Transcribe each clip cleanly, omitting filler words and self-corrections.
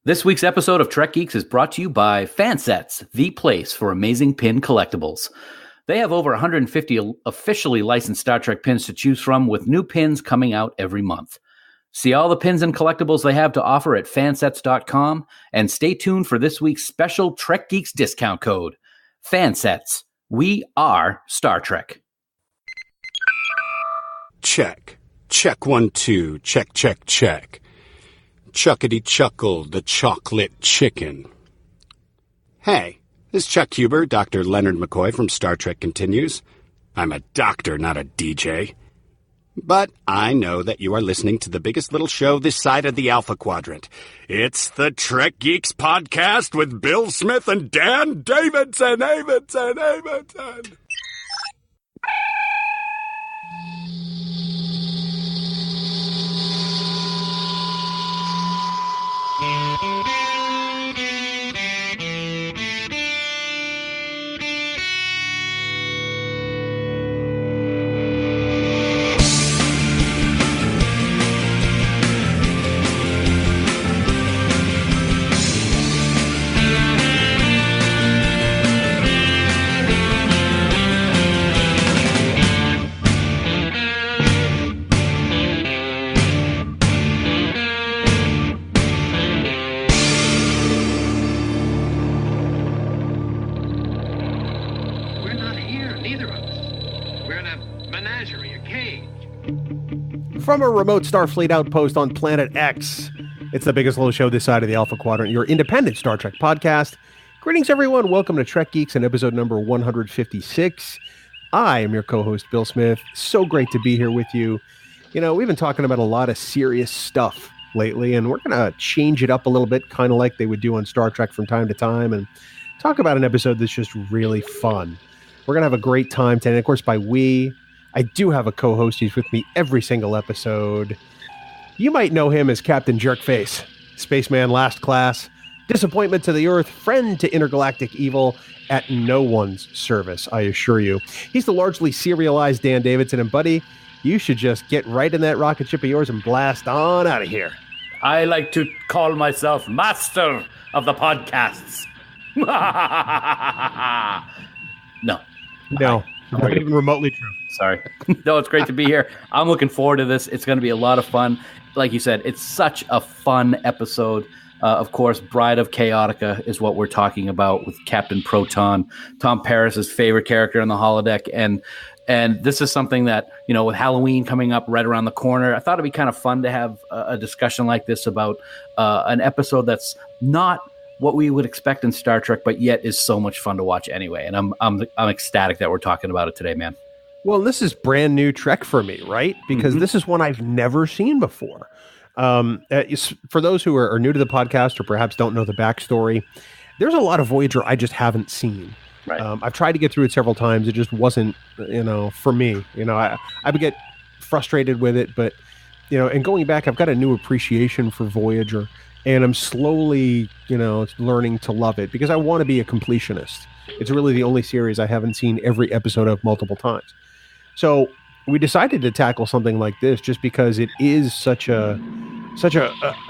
This week's episode of Trek Geeks is brought to you by Fansets, the place for amazing pin collectibles. They have over 150 officially licensed Star Trek pins to choose from, with new pins coming out every month. See all the pins and collectibles they have to offer at fansets.com, and stay tuned for this week's special Trek Geeks discount code. Fansets. We are Star Trek. Check. Check 1, 2. Check, check, check. Chuckity chuckled the chocolate chicken. Hey, this is Chuck Huber, Dr. Leonard McCoy from Star Trek Continues. I'm a doctor, not a DJ. But I know that you are listening to the biggest little show this side of the Alpha Quadrant. It's the Trek Geeks podcast with Bill Smith and Dan Davidson. From a remote Starfleet outpost on Planet X, it's the biggest little show this side of the Alpha Quadrant, your independent Star Trek podcast. Greetings, everyone. Welcome to Trek Geeks and episode number 156. I am your co-host, Bill Smith. So great to be here with you. You know, we've been talking about a lot of serious stuff lately, and we're going to change it up a little bit, kind of like they would do on Star Trek from time to time, and talk about an episode that's just really fun. We're going to have a great time today. And of course, by we, I do have a co-host. He's with me every single episode. You might know him as Captain Jerkface, Spaceman Last Class, disappointment to the Earth, friend to intergalactic evil, at no one's service, I assure you. He's the largely serialized Dan Davidson, and buddy, you should just get right in that rocket ship of yours and blast on out of here. I like to call myself master of the podcasts. No. Not even remotely true. Sorry. No, it's great to be here. I'm looking forward to this. It's going to be a lot of fun. Like you said, it's such a fun episode. Of course, Bride of Chaotica is what we're talking about with Captain Proton, Tom Paris's favorite character on the holodeck. And this is something that, you know, with Halloween coming up right around the corner, I thought it'd be kind of fun to have a discussion like this about an episode that's not what we would expect in Star Trek, but yet is so much fun to watch anyway. And I'm ecstatic that we're talking about it today, man. Well, this is brand new Trek for me, right? Because this is one I've never seen before. For those who are new to the podcast or perhaps don't know the backstory, there's a lot of Voyager I just haven't seen. Right. I've tried to get through it several times. It just wasn't, for me. I would get frustrated with it, but, and going back, I've got a new appreciation for Voyager. And I'm slowly, learning to love it because I want to be a completionist. It's really the only series I haven't seen every episode of multiple times. So we decided to tackle something like this just because it is such a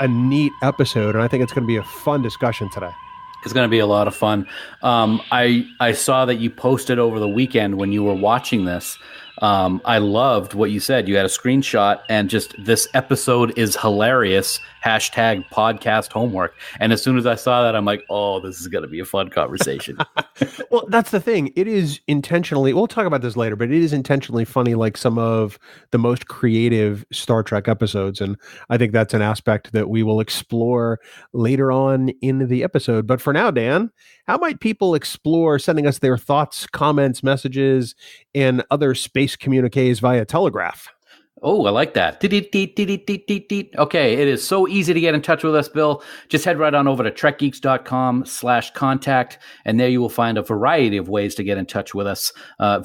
neat episode, and I think it's going to be a fun discussion today. It's going to be a lot of fun. I saw that you posted over the weekend when you were watching this. I loved what you said. You had a screenshot and just this episode is hilarious. #podcast homework. And as soon as I saw that, I'm like, oh, this is going to be a fun conversation. Well, that's the thing. It is intentionally, we'll talk about this later, but it is intentionally funny, like some of the most creative Star Trek episodes. And I think that's an aspect that we will explore later on in the episode. But for now, Dan, how might people explore sending us their thoughts, comments, messages, and other space communiques via telegraph? Oh, I like that. Okay, it is so easy to get in touch with us, Bill. Just head right on over to trekgeeks.com/contact, and there you will find a variety of ways to get in touch with us.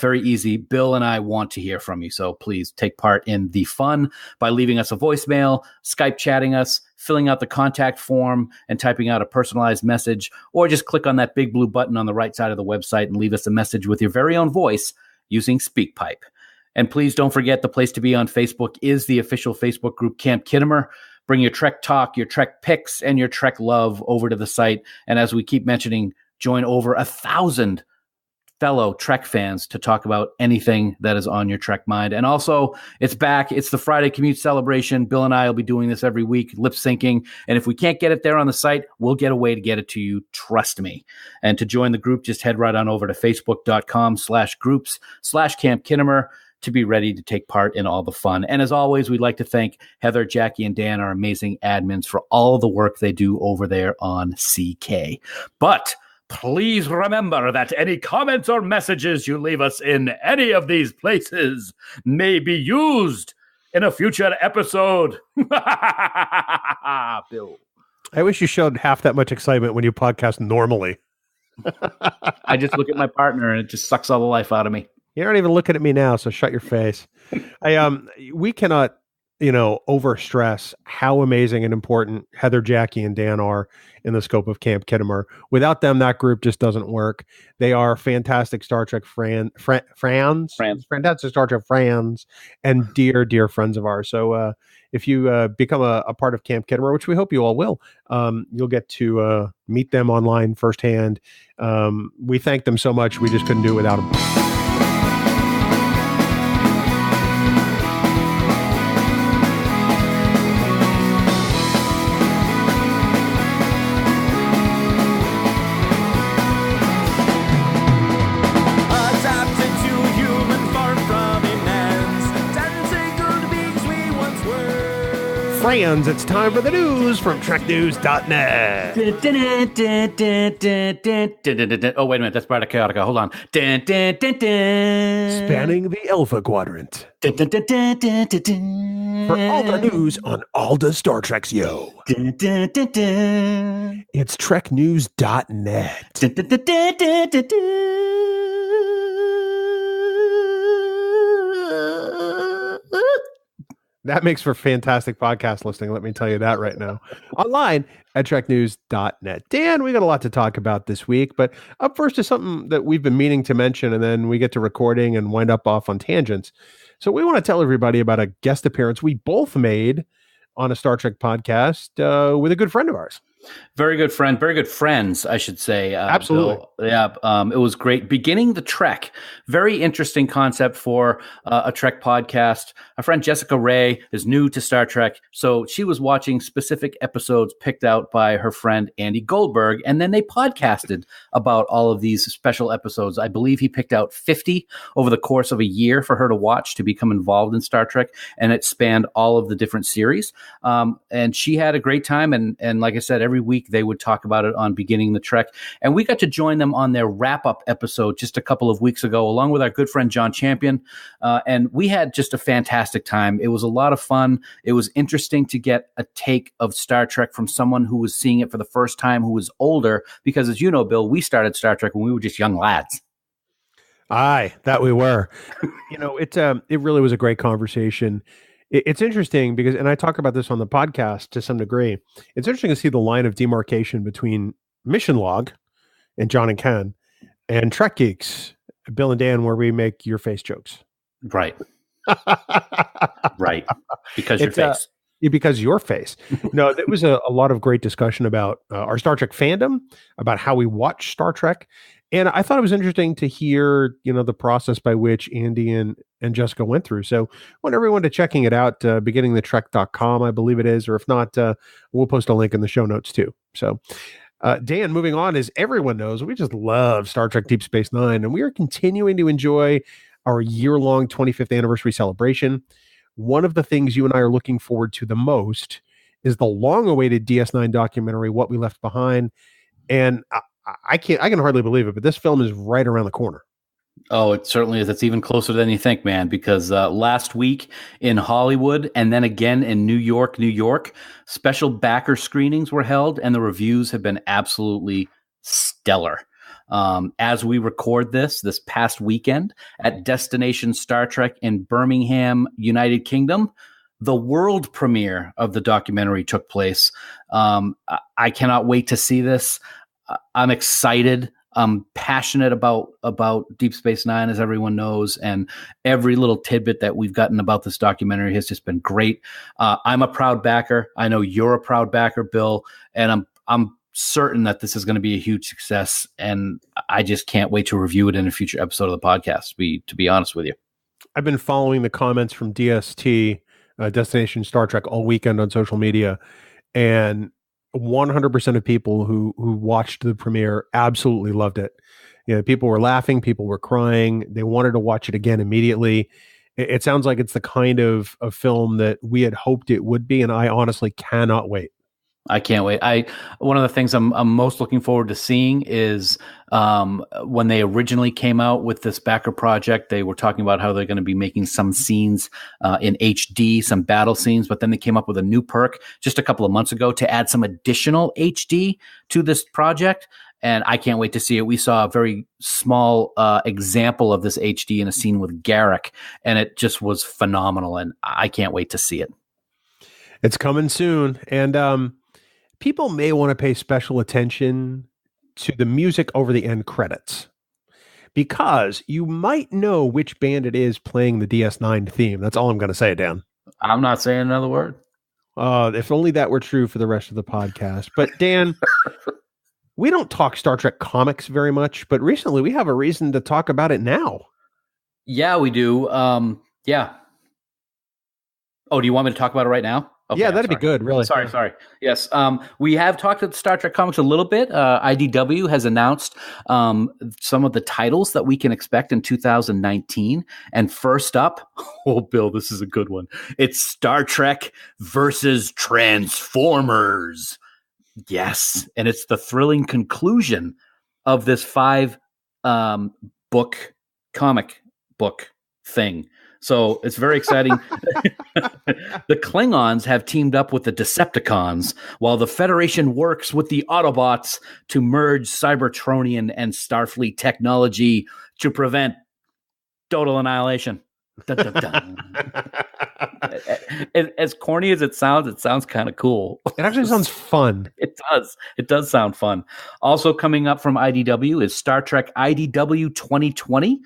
Very easy. Bill and I want to hear from you, so please take part in the fun by leaving us a voicemail, Skype chatting us, filling out the contact form, and typing out a personalized message, or just click on that big blue button on the right side of the website and leave us a message with your very own voice using SpeakPipe. And please don't forget, the place to be on Facebook is the official Facebook group Camp Kittimer. Bring your Trek talk, your Trek picks, and your Trek love over to the site. And as we keep mentioning, join over 1,000 fellow Trek fans to talk about anything that is on your Trek mind. And also, it's back. It's the Friday Commute Celebration. Bill and I will be doing this every week, lip syncing. And if we can't get it there on the site, we'll get a way to get it to you. Trust me. And to join the group, just head right on over to facebook.com/groups/Camp Kinnemer to be ready to take part in all the fun. And as always, we'd like to thank Heather, Jackie, and Dan, our amazing admins, for all the work they do over there on CK. But please remember that any comments or messages you leave us in any of these places may be used in a future episode. Bill. I wish you showed half that much excitement when you podcast normally. I just look at my partner and it just sucks all the life out of me. You're not even looking at me now, so shut your face. We cannot, overstress how amazing and important Heather, Jackie, and Dan are in the scope of Camp Kinnemer. Without them, that group just doesn't work. They are fantastic Star Trek friends, fantastic Star Trek friends, and dear, dear friends of ours. So if you become a part of Camp Kinnemer, which we hope you all will, you'll get to meet them online firsthand. We thank them so much. We just couldn't do it without them. Friends, it's time for the news from TrekNews.net. Oh, wait a minute. That's part of Chaotica. Hold on. Spanning the Alpha Quadrant. For all the news on all the Star Treks, yo. It's TrekNews.net. That makes for fantastic podcast listening. Let me tell you that right now. Online at TrekNews.net. Dan, we got a lot to talk about this week, but up first is something that we've been meaning to mention, and then we get to recording and wind up off on tangents. So we want to tell everybody about a guest appearance we both made on a Star Trek podcast with a good friend of ours. Very good friend, very good friends, I should say. Absolutely. Bill. Yeah, it was great. Beginning the Trek, very interesting concept for a Trek podcast. Our friend Jessica Ray is new to Star Trek, so she was watching specific episodes picked out by her friend Andy Goldberg, and then they podcasted about all of these special episodes. I believe he picked out 50 over the course of a year for her to watch to become involved in Star Trek, and it spanned all of the different series. And she had a great time, and like I said, every week they would talk about it on Beginning the Trek. And we got to join them on their wrap-up episode just a couple of weeks ago, along with our good friend John Champion. And we had just a fantastic time. It was a lot of fun. It was interesting to get a take of Star Trek from someone who was seeing it for the first time, who was older, because as you know, Bill, we started Star Trek when we were just young lads. Aye, that we were. It really was a great conversation. It's interesting because, and I talk about this on the podcast to some degree, it's interesting to see the line of demarcation between Mission Log and John and Ken and Trek Geeks, Bill and Dan, where we make your face jokes. Right. Right. Because your face. Because your face. No, there was a lot of great discussion about our Star Trek fandom, about how we watch Star Trek. And I thought it was interesting to hear, the process by which Andy and Jessica went through. So I want everyone to checking it out, beginningthetrek.com, I believe it is, or if not, we'll post a link in the show notes too. So Dan, moving on, as everyone knows, we just love Star Trek Deep Space Nine, and we are continuing to enjoy our year-long 25th anniversary celebration. One of the things you and I are looking forward to the most is the long-awaited DS9 documentary, What We Left Behind. And I can hardly believe it, but this film is right around the corner. Oh, it certainly is. It's even closer than you think, man, because last week in Hollywood and then again in New York, special backer screenings were held, and the reviews have been absolutely stellar. As we record this past weekend at Destination Star Trek in Birmingham, United Kingdom, the world premiere of the documentary took place. I cannot wait to see this. I'm excited. I'm passionate about Deep Space Nine, as everyone knows, and every little tidbit that we've gotten about this documentary has just been great. I'm a proud backer. I know you're a proud backer, Bill, and I'm certain that this is going to be a huge success, and I just can't wait to review it in a future episode of the podcast. To be honest with you, I've been following the comments from DST, Destination Star Trek, all weekend on social media, and 100% of people who watched the premiere absolutely loved it. People were laughing, people were crying. They wanted to watch it again immediately. It sounds like it's the kind of film that we had hoped it would be, and I honestly cannot wait. I can't wait. One of the things I'm most looking forward to seeing is when they originally came out with this backer project, they were talking about how they're going to be making some scenes in HD, some battle scenes, but then they came up with a new perk just a couple of months ago to add some additional HD to this project. And I can't wait to see it. We saw a very small example of this HD in a scene with Garrick, and it just was phenomenal. And I can't wait to see it. It's coming soon. And people may want to pay special attention to the music over the end credits, because you might know which band it is playing the DS9 theme. That's all I'm going to say, Dan. I'm not saying another word. If only that were true for the rest of the podcast. But Dan, we don't talk Star Trek comics very much, but recently we have a reason to talk about it now. Yeah, we do. Yeah. Oh, do you want me to talk about it right now? Okay, yeah, that'd be good, really. Sorry. Yes. We have talked about Star Trek comics a little bit. IDW has announced some of the titles that we can expect in 2019. And first up, oh, Bill, this is a good one. It's Star Trek versus Transformers. Yes. And it's the thrilling conclusion of this 5-book comic book thing. So it's very exciting. The Klingons have teamed up with the Decepticons, while the Federation works with the Autobots to merge Cybertronian and Starfleet technology to prevent total annihilation. Dun, dun, dun. As corny as it sounds kind of cool. It actually sounds fun. It does. It does sound fun. Also coming up from IDW is Star Trek IDW 2020.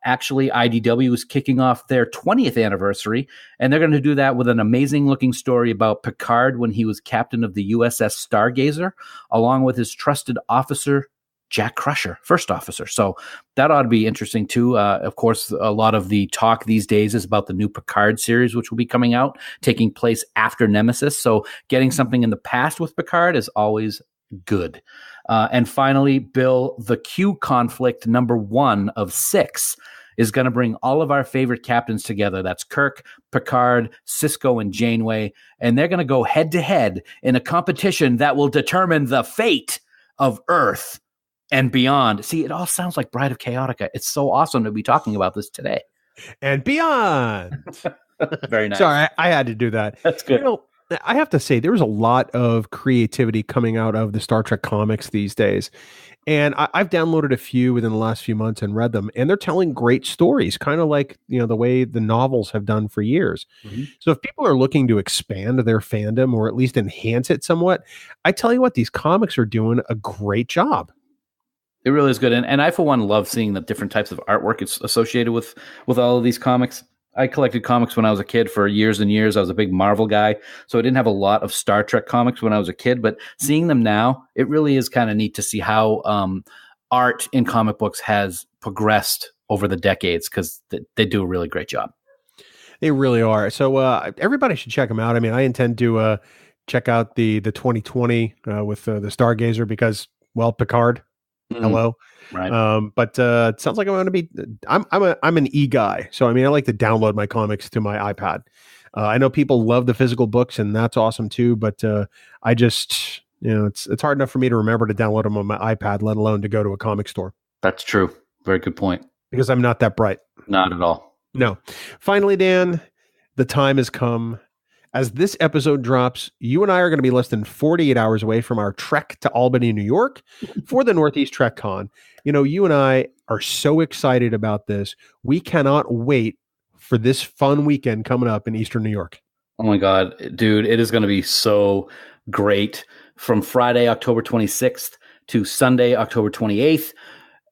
Actually, IDW is kicking off their 20th anniversary, and they're going to do that with an amazing looking story about Picard when he was captain of the USS Stargazer, along with his trusted officer, Jack Crusher, first officer. So that ought to be interesting too. Of course, a lot of the talk these days is about the new Picard series, which will be coming out, taking place after Nemesis. So getting something in the past with Picard is always good. And finally, Bill, the Q conflict #1 of 6 is going to bring all of our favorite captains together. That's Kirk, Picard, Sisko, and Janeway. And they're going to go head to head in a competition that will determine the fate of Earth and beyond. See, it all sounds like Bride of Chaotica. It's so awesome to be talking about this today. And beyond. Very nice. Sorry, I had to do that. That's good. I have to say, there's a lot of creativity coming out of the Star Trek comics these days. And I've downloaded a few within the last few months and read them, and they're telling great stories, kind of like, the way the novels have done for years. Mm-hmm. So if people are looking to expand their fandom or at least enhance it somewhat, I tell you what, these comics are doing a great job. It really is good. And I, for one, love seeing the different types of artwork it's associated with all of these comics. I collected comics when I was a kid for years and years. I was a big Marvel guy, so I didn't have a lot of Star Trek comics when I was a kid, but seeing them now, it really is kind of neat to see how art in comic books has progressed over the decades, because they do a really great job. They really are. So everybody should check them out. I mean, I intend to check out the 2020 with the Stargazer because, well, Picard. Mm-hmm. Hello. Right. But it sounds like I'm going to be, I'm an e-guy. So, I mean, I like to download my comics to my iPad. I know people love the physical books, and that's awesome too. But I just, it's hard enough for me to remember to download them on my iPad, let alone to go to a comic store. That's true. Very good point. Because I'm not that bright. Not at all. No. Finally, Dan, the time has come. As this episode drops, you and I are going to be less than 48 hours away from our trek to Albany, New York for the Northeast Trek Con. You and I are so excited about this. We cannot wait for this fun weekend coming up in Eastern New York. Oh my God, dude, it is going to be so great. From Friday, October 26th to Sunday, October 28th.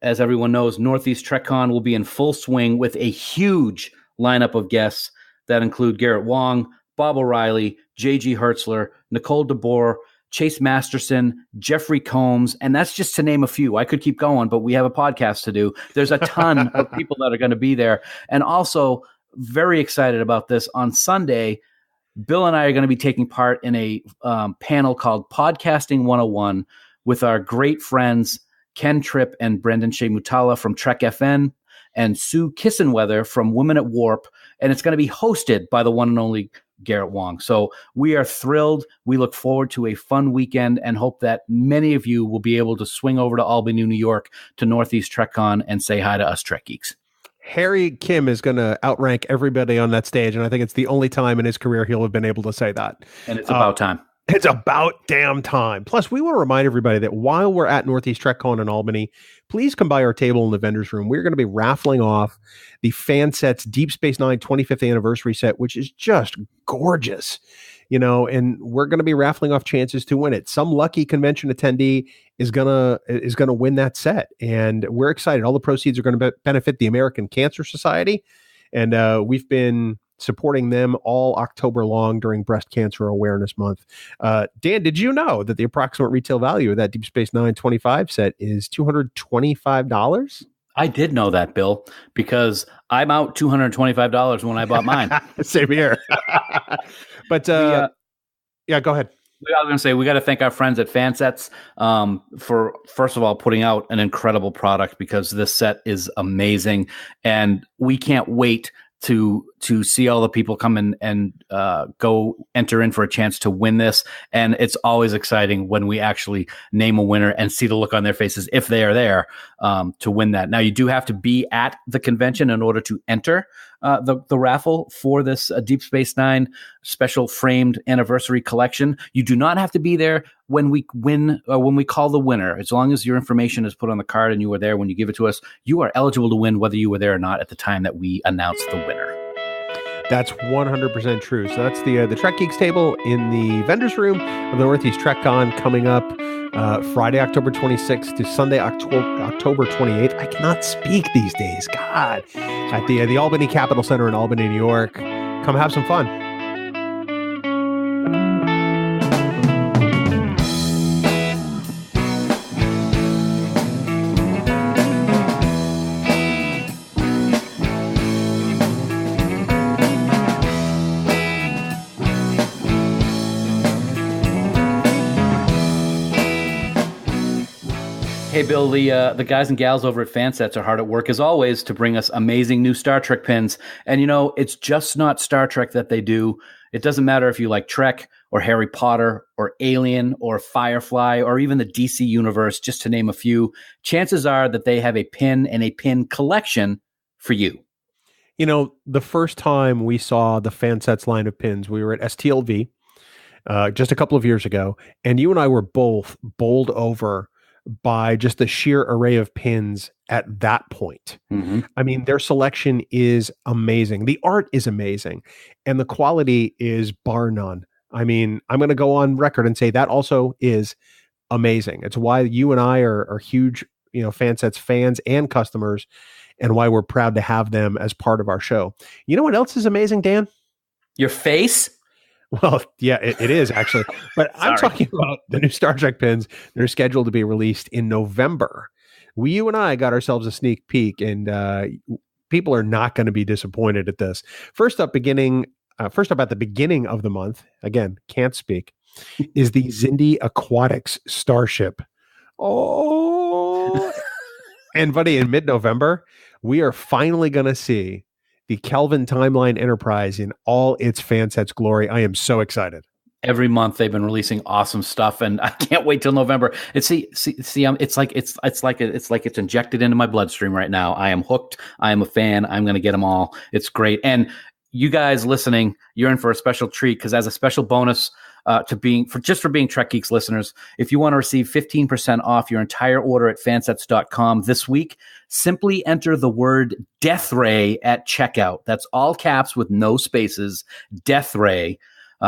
As everyone knows, Northeast TrekCon will be in full swing with a huge lineup of guests that include Garrett Wang, Bob O'Reilly, J.G. Hertzler, Nicole DeBoer, Chase Masterson, Jeffrey Combs, and that's just to name a few. I could keep going, but we have a podcast to do. There's a ton of people that are going to be there. And also, very excited about this, on Sunday, Bill and I are going to be taking part in a panel called Podcasting 101 with our great friends Ken Tripp and Brendan Shea Mutala from Trek FN and Sue Kissenweather from Women at Warp. And it's going to be hosted by the one and only Garrett Wang. So we are thrilled. We look forward to a fun weekend and hope that many of you will be able to swing over to Albany, New York to Northeast TrekCon and say hi to us Trek Geeks. Harry Kim is going to outrank everybody on that stage, and I think it's the only time in his career he'll have been able to say that. And it's about time. It's about damn time. Plus, we want to remind everybody that while we're at Northeast TrekCon in Albany, please come by our table in the vendor's room. We're going to be raffling off the Fansets Deep Space Nine 25th anniversary set, which is just gorgeous, and we're going to be raffling off chances to win it. Some lucky convention attendee is gonna win that set, and we're excited. All the proceeds are going to benefit the American Cancer Society, and we've been supporting them all October long during Breast Cancer Awareness Month. Dan, did you know that the approximate retail value of that Deep Space Nine 25 set is $225? I did know that, Bill, because I'm out $225 when I bought mine. Same here. But yeah, go ahead. I was going to say, we got to thank our friends at Fansets for, first of all, putting out an incredible product, because this set is amazing. And we can't wait to see all the people come in and go enter in for a chance to win this. And it's always exciting when we actually name a winner and see the look on their faces if they are there to win that. Now, you do have to be at the convention in order to enter the raffle for this Deep Space Nine special framed anniversary collection. You do not have to be there when we win, when we call the winner. As long as your information is put on the card and you were there when you give it to us, you are eligible to win whether you were there or not at the time that we announce the winner. That's 100% true. So that's the Trek Geeks table in the vendor's room of the Northeast TrekCon coming up Friday, October 26th to Sunday, October 28th. I cannot speak these days. God. At the Albany Capitol Center in Albany, New York. Come have some fun. Hey, Bill, the guys and gals over at Fansets are hard at work, as always, to bring us amazing new Star Trek pins. And, it's just not Star Trek that they do. It doesn't matter if you like Trek or Harry Potter or Alien or Firefly or even the DC universe, just to name a few. Chances are that they have a pin and a pin collection for you. The first time we saw the Fansets line of pins, we were at STLV just a couple of years ago, and you and I were both bowled over by just the sheer array of pins at that point. Mm-hmm. I mean, their selection is amazing. The art is amazing, and the quality is bar none. I mean, I'm going to go on record and say that also is amazing. It's why you and I are huge, Fansets fans and customers, and why we're proud to have them as part of our show. You know what else is amazing, Dan? Your face? Well, yeah, it is actually. But I'm talking about the new Star Trek pins that are scheduled to be released in November. You and I got ourselves a sneak peek, and people are not going to be disappointed at this. First up at the beginning of the month, again, can't speak, is the Xindi Aquatics Starship. Oh, and buddy, in mid-November, we are finally going to see the Kelvin Timeline Enterprise in all its Fansets glory. I am so excited. Every month they've been releasing awesome stuff, and I can't wait till November. It's like it's injected into my bloodstream right now. I am hooked. I am a fan. I'm going to get them all. It's great. And you guys listening, you're in for a special treat, because as a special bonus for being Trek Geeks listeners, if you want to receive 15% off your entire order at fansets.com this week, simply enter the word Death Ray at checkout. That's all caps with no spaces, Death Ray.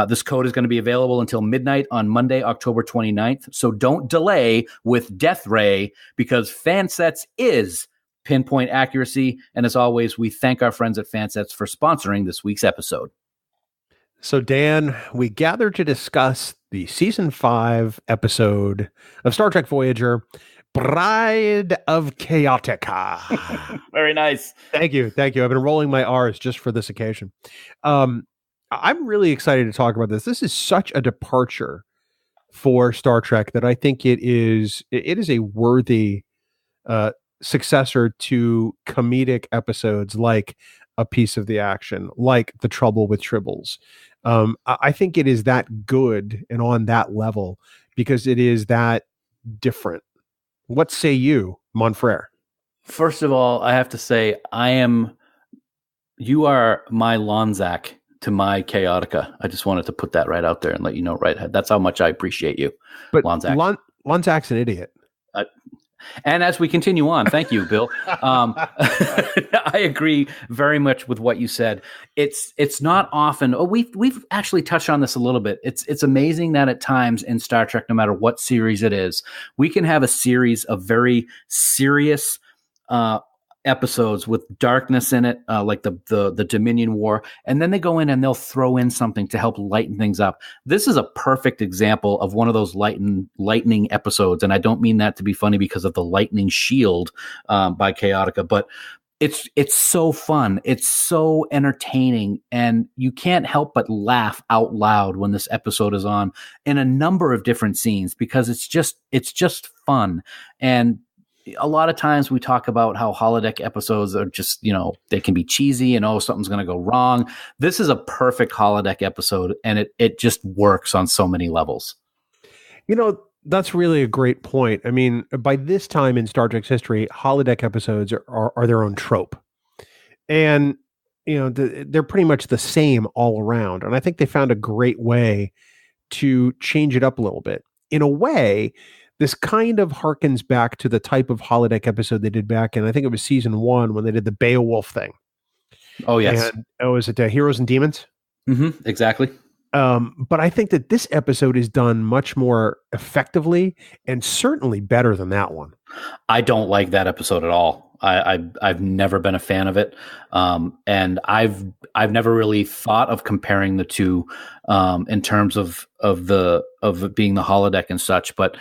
This code is going to be available until midnight on Monday, October 29th. So don't delay with Death Ray, because Fansets is pinpoint accuracy. And as always, we thank our friends at Fansets for sponsoring this week's episode. So, Dan, we gathered to discuss the season 5 episode of Star Trek Voyager, Bride of Chaotica. Very nice. Thank you. I've been rolling my R's just for this occasion. I'm really excited to talk about this. This is such a departure for Star Trek that I think it is a worthy successor to comedic episodes like A Piece of the Action, like The Trouble with Tribbles. I think it is that good and on that level because it is that different. What say you, Monfrere? First of all, I have to say, you are my Lonzac to my Chaotica. I just wanted to put that right out there and let you know right ahead. That's how much I appreciate you, but Lonzac. Lonzac's an idiot. And as we continue on, thank you, Bill. I agree very much with what you said. It's not often. We've actually touched on this a little bit. It's amazing that at times in Star Trek, no matter what series it is, we can have a series of very serious episodes with darkness in it, like the Dominion War, and then they go in and they'll throw in something to help lighten things up. This is a perfect example of one of those lightning episodes, and I don't mean that to be funny because of the lightning shield by Chaotica, but it's so fun, it's so entertaining, and you can't help but laugh out loud when this episode is on in a number of different scenes because it's just fun. And a lot of times we talk about how holodeck episodes are just, they can be cheesy and, something's going to go wrong. This is a perfect holodeck episode, and it just works on so many levels. That's really a great point. I mean, by this time in Star Trek's history, holodeck episodes are their own trope. And, they're pretty much the same all around. And I think they found a great way to change it up a little bit. In a way, this kind of harkens back to the type of holodeck episode they did back in, I think it was season 1 when they did the Beowulf thing. Oh, yes. And, is it Heroes and Demons? Mm-hmm, exactly. But I think that this episode is done much more effectively and certainly better than that one. I don't like that episode at all. I've never been a fan of it, and I've never really thought of comparing the two in terms of it being the holodeck and such. But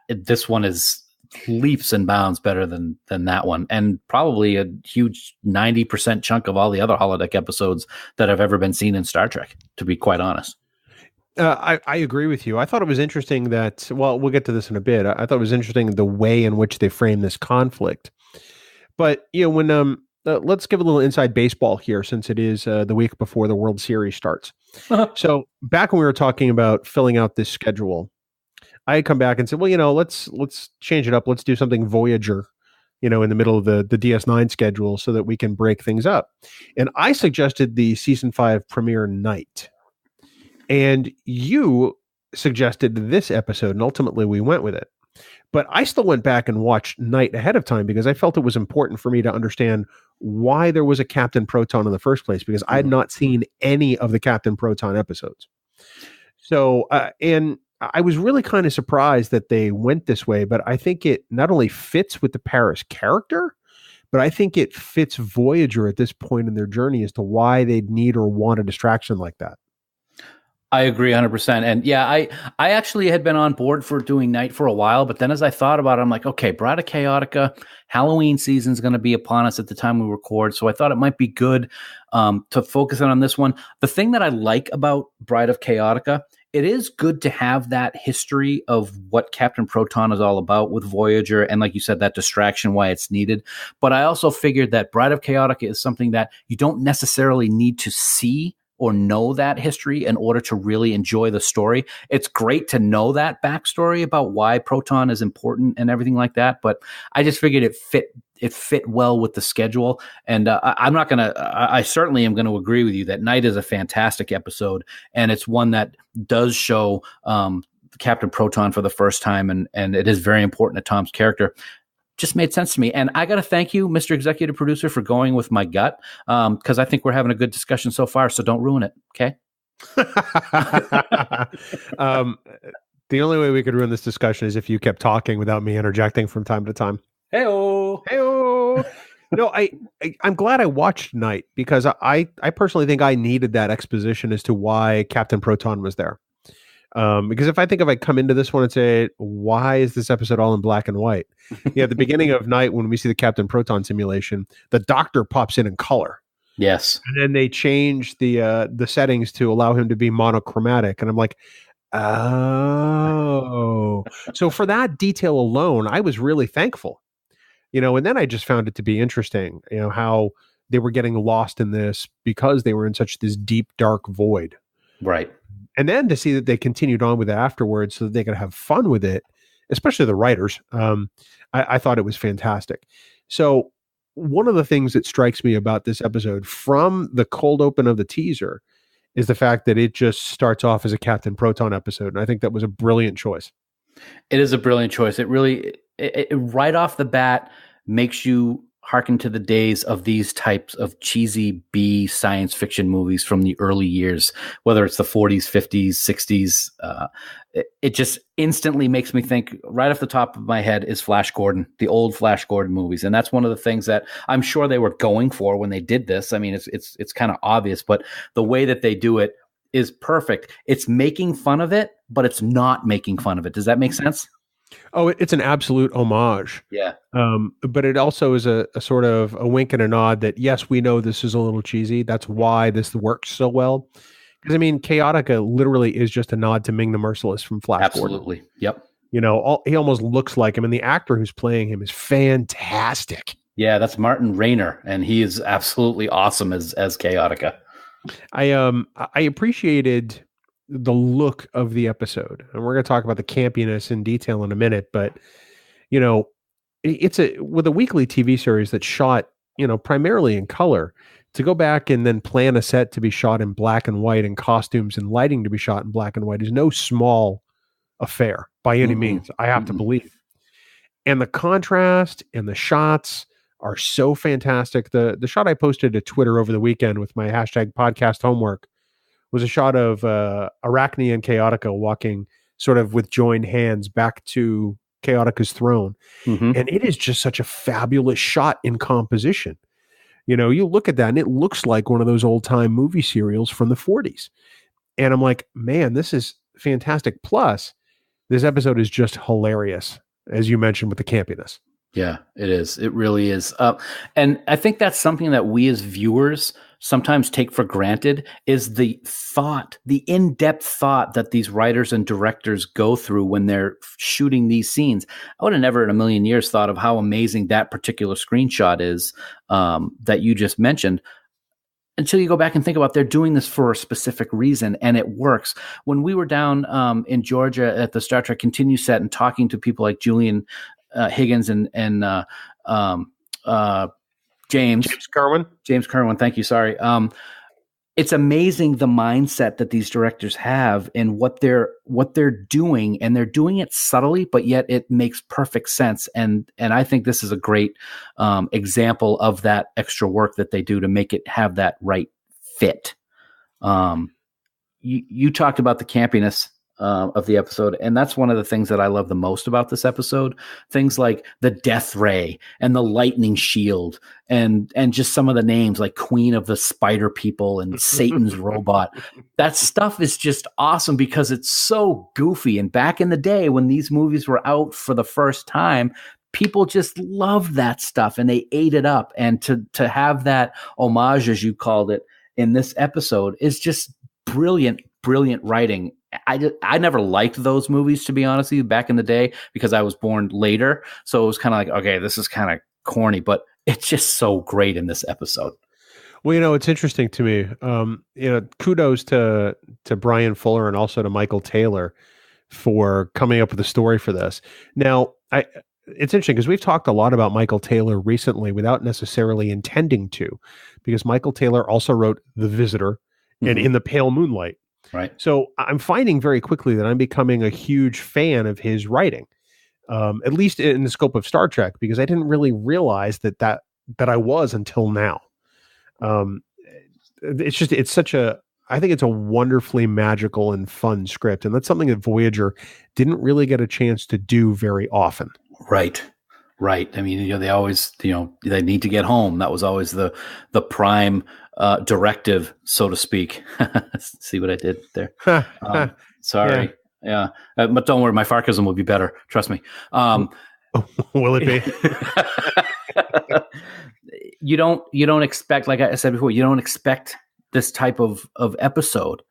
this one is leaps and bounds better than that one, and probably a huge 90% chunk of all the other holodeck episodes that have ever been seen in Star Trek, to be quite honest. I agree with you. I thought it was interesting that, well, we'll get to this in a bit. I thought it was interesting the way in which they frame this conflict. But, when let's give a little inside baseball here, since it is the week before the World Series starts. So back when we were talking about filling out this schedule, I had come back and said, well, let's change it up. Let's do something Voyager, in the middle of the DS9 schedule so that we can break things up. And I suggested the season 5 premiere night. And you suggested this episode, and ultimately we went with it. But I still went back and watched night ahead of time because I felt it was important for me to understand why there was a Captain Proton in the first place, because I had not seen any of the Captain Proton episodes. So, and I was really kind of surprised that they went this way, but I think it not only fits with the Paris character, but I think it fits Voyager at this point in their journey as to why they'd need or want a distraction like that. I agree 100%. And yeah, I actually had been on board for doing night for a while, but then as I thought about it, I'm like, okay, Bride of Chaotica, Halloween season's going to be upon us at the time we record. So I thought it might be good to focus on this one. The thing that I like about Bride of Chaotica, it is good to have that history of what Captain Proton is all about with Voyager. And like you said, that distraction, why it's needed. But I also figured that Bride of Chaotica is something that you don't necessarily need to see or know that history in order to really enjoy the story. It's great to know that backstory about why Proton is important and everything like that. But I just figured it fit well with the schedule. And I certainly am going to agree with you that Night is a fantastic episode. And it's one that does show Captain Proton for the first time. And it is very important to Tom's character. Just made sense to me. And I got to thank you, Mr. Executive Producer, for going with my gut, because I think we're having a good discussion so far, so don't ruin it, okay? um, the only way we could ruin this discussion is if you kept talking without me interjecting from time to time. Hey-o. Hey-o. No, I'm glad I watched Night because I personally think I needed that exposition as to why Captain Proton was there. Because if I come into this one and say, why is this episode all in black and white? At the beginning of Night, when we see the Captain Proton simulation, the Doctor pops in color. Yes. And then they change the settings to allow him to be monochromatic. And I'm like, oh. So for that detail alone, I was really thankful. And then I just found it to be interesting, how they were getting lost in this because they were in such this deep, dark void. Right. And then to see that they continued on with it afterwards so that they could have fun with it, especially the writers, I thought it was fantastic. So one of the things that strikes me about this episode from the cold open of the teaser is the fact that it just starts off as a Captain Proton episode. And I think that was a brilliant choice. It is a brilliant choice. It really, it right off the bat makes you hearken to the days of these types of cheesy B science fiction movies from the early years, whether it's the 40s, 50s, 60s. It just instantly makes me think right off the top of my head is Flash Gordon, the old Flash Gordon movies. And that's one of the things that I'm sure they were going for when they did this. I mean, it's kind of obvious, but the way that they do it is perfect. It's making fun of it, but it's not making fun of it. Does that make sense? Oh, it's an absolute homage. Yeah. But it also is a sort of a wink and a nod that, yes, we know this is a little cheesy. That's why this works so well. Because, I mean, Chaotica literally is just a nod to Ming the Merciless from Flash Absolutely. Gordon. Yep. He almost looks like him. And the actor who's playing him is fantastic. Yeah, that's Martin Rayner. And he is absolutely awesome as Chaotica. I appreciated the look of the episode, and we're going to talk about the campiness in detail in a minute, but it's with a weekly TV series that's shot primarily in color, to go back and then plan a set to be shot in black and white and costumes and lighting to be shot in black and white is no small affair by any means, I have to believe. And the contrast and the shots are so fantastic. The shot I posted to Twitter over the weekend with my hashtag podcast homework was a shot of Arachne and Chaotica walking sort of with joined hands back to Chaotica's throne. And it is just such a fabulous shot in composition. You look at that and it looks like one of those old time movie serials from the 40s. And I'm like, man, this is fantastic. Plus, this episode is just hilarious, as you mentioned, with the campiness. Yeah, it is. It really is. And I think that's something that we as viewers sometimes take for granted is the in-depth thought that these writers and directors go through when they're shooting these scenes. I would have never in a million years thought of how amazing that particular screenshot is that you just mentioned, until you go back and think about they're doing this for a specific reason, and it works. When we were down in Georgia at the Star Trek Continue set and talking to people like Julian Higgins and James Kerwin. Thank you. Sorry. It's amazing the mindset that these directors have and what they're doing, and they're doing it subtly, but yet it makes perfect sense. And I think this is a great example of that extra work that they do to make it have that right fit. You talked about the campiness of the episode, and that's one of the things that I love the most about this episode. Things like the death ray and the lightning shield and just some of the names like Queen of the Spider People and Satan's Robot. That stuff is just awesome because it's so goofy. And back in the day when these movies were out for the first time, people just loved that stuff and they ate it up. And to have that homage, as you called it, in this episode is just brilliant writing. I never liked those movies, to be honest with you, back in the day, because I was born later. So it was kind of like, okay, this is kind of corny, but it's just so great in this episode. Well, it's interesting to me. Kudos to Brian Fuller and also to Michael Taylor for coming up with a story for this. Now, it's interesting because we've talked a lot about Michael Taylor recently without necessarily intending to, because Michael Taylor also wrote The Visitor and In the Pale Moonlight. Right. So I'm finding very quickly that I'm becoming a huge fan of his writing, at least in the scope of Star Trek, because I didn't really realize that I was until now. It's such a I think it's a wonderfully magical and fun script. And that's something that Voyager didn't really get a chance to do very often. Right. I mean, they always, they need to get home. That was always the prime directive, so to speak. See what I did there? Sorry. Yeah. But don't worry, my sarcasm will be better. Trust me. Will it be? You don't expect, like I said before, you don't expect this type of episode.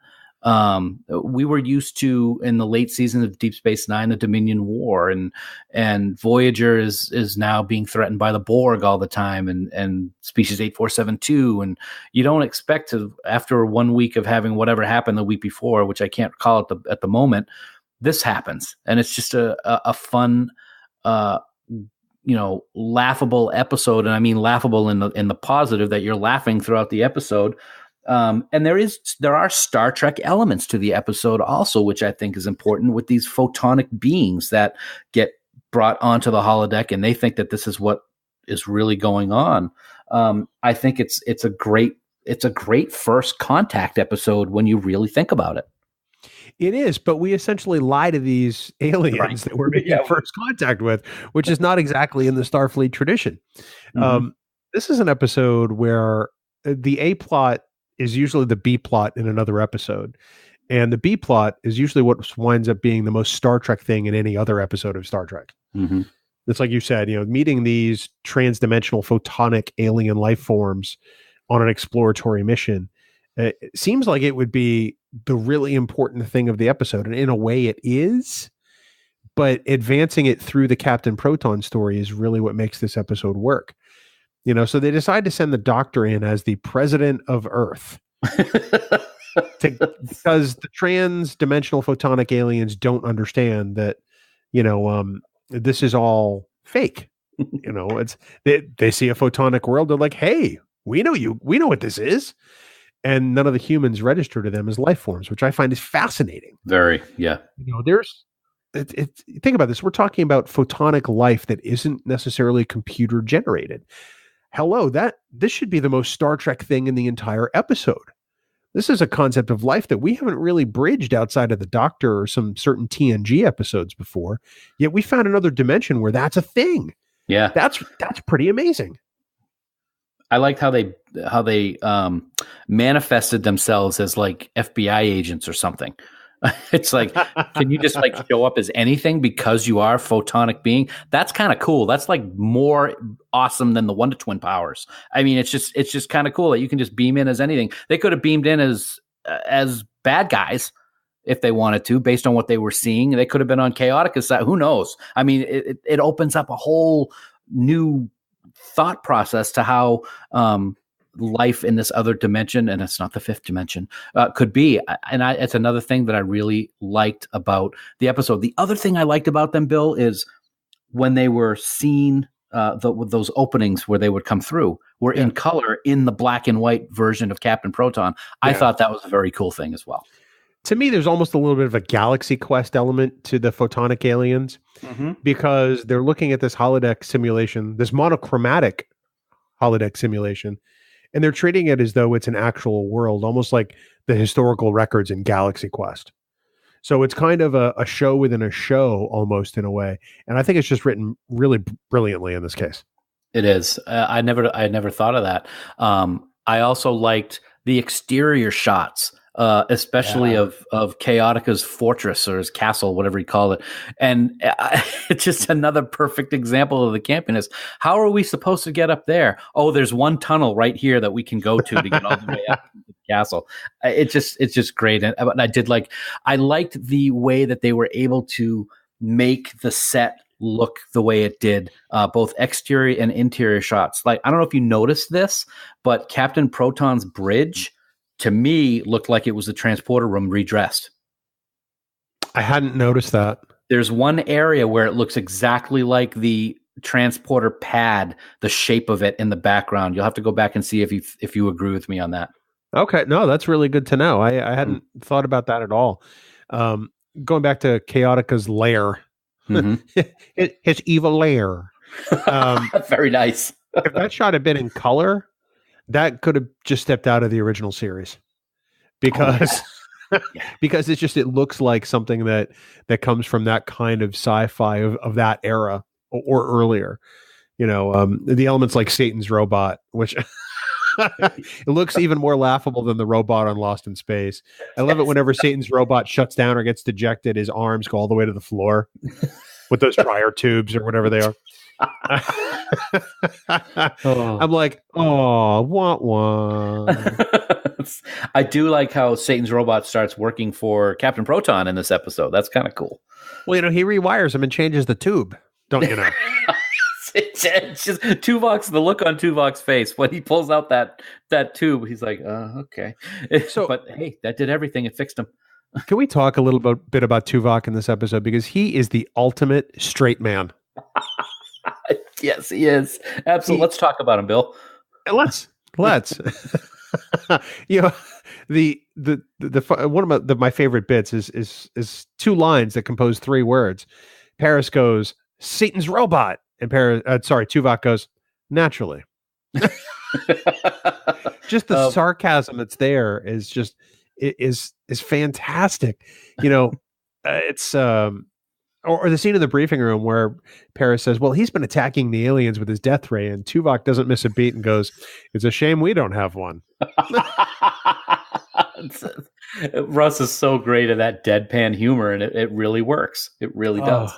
We were used to, in the late season of Deep Space Nine, the Dominion War, and Voyager is now being threatened by the Borg all the time, and Species 8472, and you don't expect to, after 1 week of having whatever happened the week before, which I can't recall at the moment, this happens, and it's just a fun, laughable episode, and I mean laughable in the positive, that you're laughing throughout the episode. And there are Star Trek elements to the episode also, which I think is important, with these photonic beings that get brought onto the holodeck, and they think that this is what is really going on. I think it's a great first contact episode when you really think about it. It is, but we essentially lie to these aliens that we're making first contact with, which is not exactly in the Starfleet tradition. Mm-hmm. This is an episode where the A plot is usually the B plot in another episode. And the B plot is usually what winds up being the most Star Trek thing in any other episode of Star Trek. Mm-hmm. It's like you said, meeting these transdimensional photonic alien life forms on an exploratory mission. It seems like it would be the really important thing of the episode. And in a way it is, but advancing it through the Captain Proton story is really what makes this episode work. So they decide to send the Doctor in as the president of Earth because the trans-dimensional photonic aliens don't understand that, this is all fake. It's they see a photonic world. They're like, hey, we know you. We know what this is. And none of the humans register to them as life forms, which I find is fascinating. Very, yeah. Think about this. We're talking about photonic life that isn't necessarily computer generated. Hello, this should be the most Star Trek thing in the entire episode. This is a concept of life that we haven't really bridged outside of the Doctor or some certain TNG episodes before. Yet we found another dimension where that's a thing. Yeah, that's pretty amazing. I liked how they manifested themselves as like FBI agents or something. It's like, can you just like show up as anything because you are a photonic being? That's kind of cool. That's like more awesome than the Wonder Twin powers. I mean, it's just kind of cool that you can just beam in as anything. They could have beamed in as bad guys if they wanted to, based on what they were seeing. They could have been on Chaotica's side. Who knows? I mean, it opens up a whole new thought process to how life in this other dimension, and it's not the fifth dimension, could be. And it's another thing that I really liked about the episode. The other thing I liked about them, Bill, is when they were seen, those openings where they would come through were in color in the black and white version of Captain Proton. I thought that was a very cool thing as well. To me, there's almost a little bit of a Galaxy Quest element to the photonic aliens, because they're looking at this holodeck simulation, this monochromatic holodeck simulation, and they're treating it as though it's an actual world, almost like the historical records in Galaxy Quest. So it's kind of a show within a show, almost, in a way. And I think it's just written really brilliantly in this case. It is. I never thought of that. I also liked the exterior shots, especially of Chaotica's fortress or his castle, whatever you call it. And it's just another perfect example of the campiness. How are we supposed to get up there? Oh, there's one tunnel right here that we can go to get all the way up to the castle. It's just great. And I liked the way that they were able to make the set look the way it did, both exterior and interior shots. Like, I don't know if you noticed this, but Captain Proton's bridge, to me, looked like it was the transporter room redressed. I hadn't noticed that. There's one area where it looks exactly like the transporter pad, the shape of it in the background. You'll have to go back and see if you agree with me on that. Okay, no, that's really good to know. I hadn't thought about that at all. Going back to Chaotica's lair, his evil lair. Very nice. If that shot had been in color, that could have just stepped out of the original series, because because it looks like something that comes from that kind of sci-fi of that era or earlier. The elements like Satan's robot, which it looks even more laughable than the robot on Lost in Space. I love it whenever Satan's robot shuts down or gets dejected, his arms go all the way to the floor with those dryer tubes or whatever they are. I'm like, oh, wah. I do like how Satan's robot starts working for Captain Proton in this episode. That's kind of cool. Well, he rewires him and changes the tube, don't you know? It's just Tuvok's, the look on Tuvok's face when he pulls out that tube. He's like, okay. But hey, that did everything. It fixed him. Can we talk a little bit about Tuvok in this episode? Because he is the ultimate straight man. Yes, he is. Absolutely. Let's talk about him, Bill. Let's. The one of my favorite bits is two lines that compose three words. Paris goes, Satan's robot. And Tuvok goes, naturally. Just the sarcasm that's there is just is fantastic. It's or the scene in the briefing room where Paris says, well, he's been attacking the aliens with his death ray, and Tuvok doesn't miss a beat and goes, it's a shame we don't have one. Russ is so great at that deadpan humor, and it really works. It really does.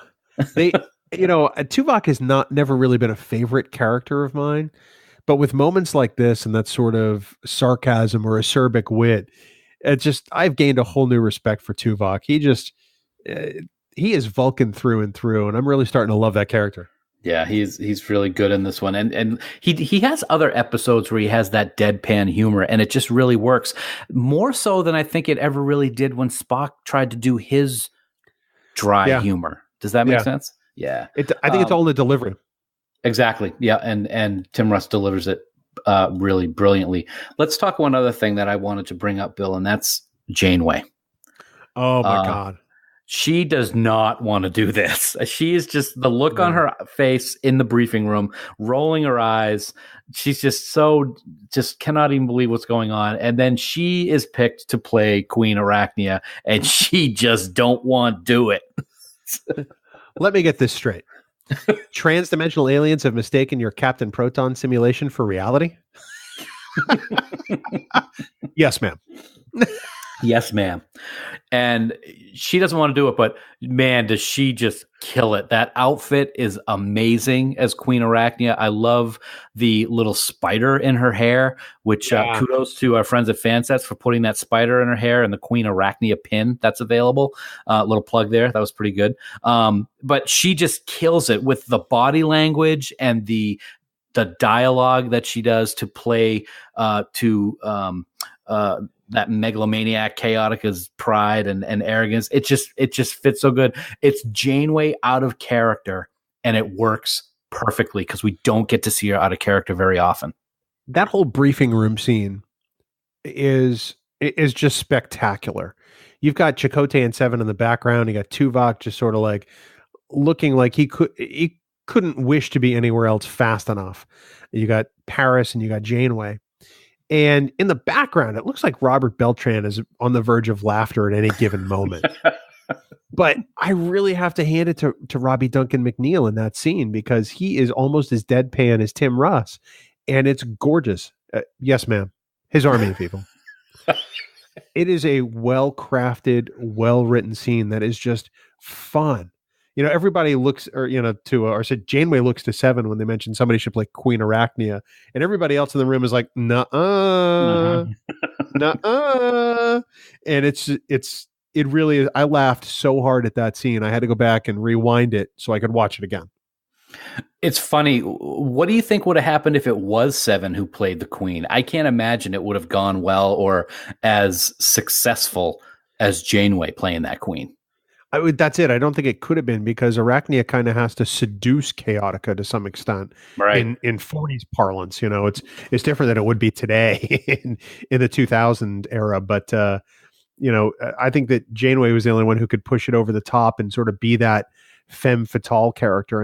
Tuvok has never really been a favorite character of mine, but with moments like this and that sort of sarcasm or acerbic wit, I've gained a whole new respect for Tuvok. He is Vulcan through and through, and I'm really starting to love that character. Yeah, he's really good in this one, and he has other episodes where he has that deadpan humor, and it just really works more so than I think it ever really did when Spock tried to do his dry humor. Does that make sense? Yeah, I think it's all in the delivery. Exactly. Yeah, and Tim Russ delivers it really brilliantly. Let's talk one other thing that I wanted to bring up, Bill, and that's Janeway. Oh my God. She does not want to do this. She is just the look on her face in the briefing room, rolling her eyes. She's just cannot even believe what's going on. And then she is picked to play Queen Arachnia, and she just don't want to do it. Let me get this straight. Transdimensional aliens have mistaken your Captain Proton simulation for reality? Yes, ma'am. Yes, ma'am. And she doesn't want to do it, but man, does she just kill it. That outfit is amazing as Queen Arachnia. I love the little spider in her hair, which kudos to our friends at Fansets for putting that spider in her hair and the Queen Arachnia pin that's available. Little plug there. That was pretty good. But she just kills it with the body language and the dialogue that she does to play that megalomaniac Chaotica's pride and arrogance. It just fits so good. It's Janeway out of character, and it works perfectly because we don't get to see her out of character very often. That whole briefing room scene is just spectacular. You've got Chakotay and Seven in the background. You got Tuvok just sort of like looking like he couldn't wish to be anywhere else fast enough. You got Paris and you got Janeway. And in the background, it looks like Robert Beltran is on the verge of laughter at any given moment. But I really have to hand it to Robbie Duncan McNeil in that scene because he is almost as deadpan as Tim Russ. And it's gorgeous. Yes, ma'am. His army of people. It is a well-crafted, well-written scene that is just fun. Everybody looks, or said Janeway looks to Seven when they mentioned somebody should play Queen Arachnia, and everybody else in the room is like, nuh-uh, nuh-uh. And it really is. I laughed so hard at that scene. I had to go back and rewind it so I could watch it again. It's funny. What do you think would have happened if it was Seven who played the Queen? I can't imagine it would have gone well or as successful as Janeway playing that Queen. That's it. I don't think it could have been because Arachnia kind of has to seduce Chaotica to some extent, right? In 40s parlance, it's different than it would be today in the 2000 era. But I think that Janeway was the only one who could push it over the top and sort of be that femme fatale character,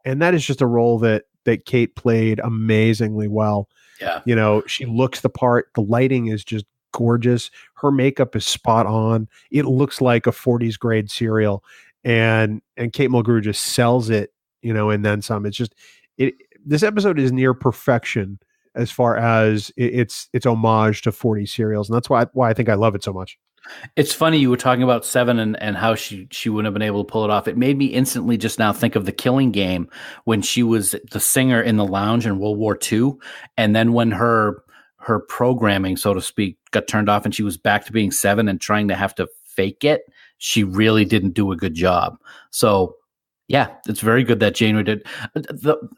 and that is just a role that Kate played amazingly well. Yeah, she looks the part. The lighting is just gorgeous. Her makeup is spot on. It looks like a 40s grade serial, and Kate Mulgrew just sells it, and then some. It's just this episode is near perfection as far as its homage to 40s serials, and that's why I think I love it so much. It's funny you were talking about Seven and how she wouldn't have been able to pull it off. It made me instantly just now think of The Killing Game when she was the singer in the lounge in World War II, and then when her programming, so to speak, got turned off and she was back to being Seven and trying to have to fake it. She really didn't do a good job. So yeah, it's very good that Janeway did.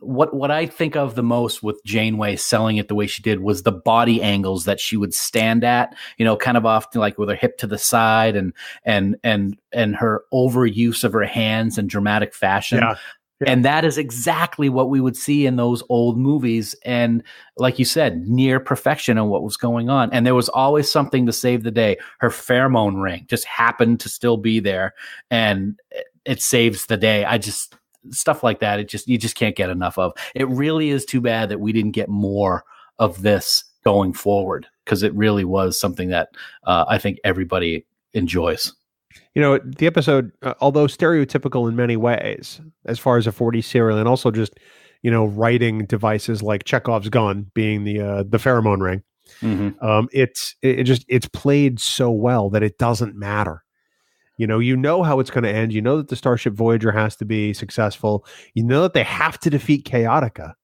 What I think of the most with Janeway selling it the way she did was the body angles that she would stand at, kind of often like with her hip to the side and her overuse of her hands in dramatic fashion. Yeah. And that is exactly what we would see in those old movies. And like you said, near perfection in what was going on. And there was always something to save the day. Her pheromone ring just happened to still be there. And it saves the day. Stuff like that. You just can't get enough of. It really is too bad that we didn't get more of this going forward, because it really was something that I think everybody enjoys. The episode, although stereotypical in many ways, as far as a 40s serial, and also just, writing devices like Chekhov's gun being the pheromone ring, it's played so well that it doesn't matter. How it's going to end. You know that the Starship Voyager has to be successful. You know that they have to defeat Chaotica.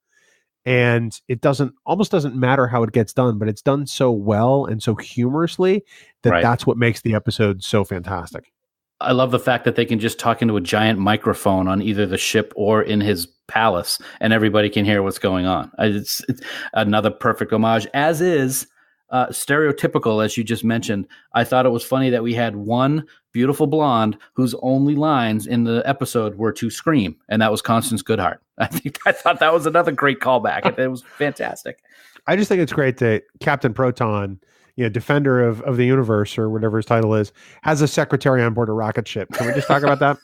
And it almost doesn't matter how it gets done, but it's done so well and so humorously that that's what makes the episode so fantastic. I love the fact that they can just talk into a giant microphone on either the ship or in his palace, and everybody can hear what's going on. It's another perfect homage, as is stereotypical, as you just mentioned. I thought it was funny that we had one beautiful blonde whose only lines in the episode were to scream, and that was Constance Goodhart. I thought that was another great callback. It was fantastic. I just think it's great that Captain Proton, defender of the universe or whatever his title is, has a secretary on board a rocket ship. Can we just talk about that?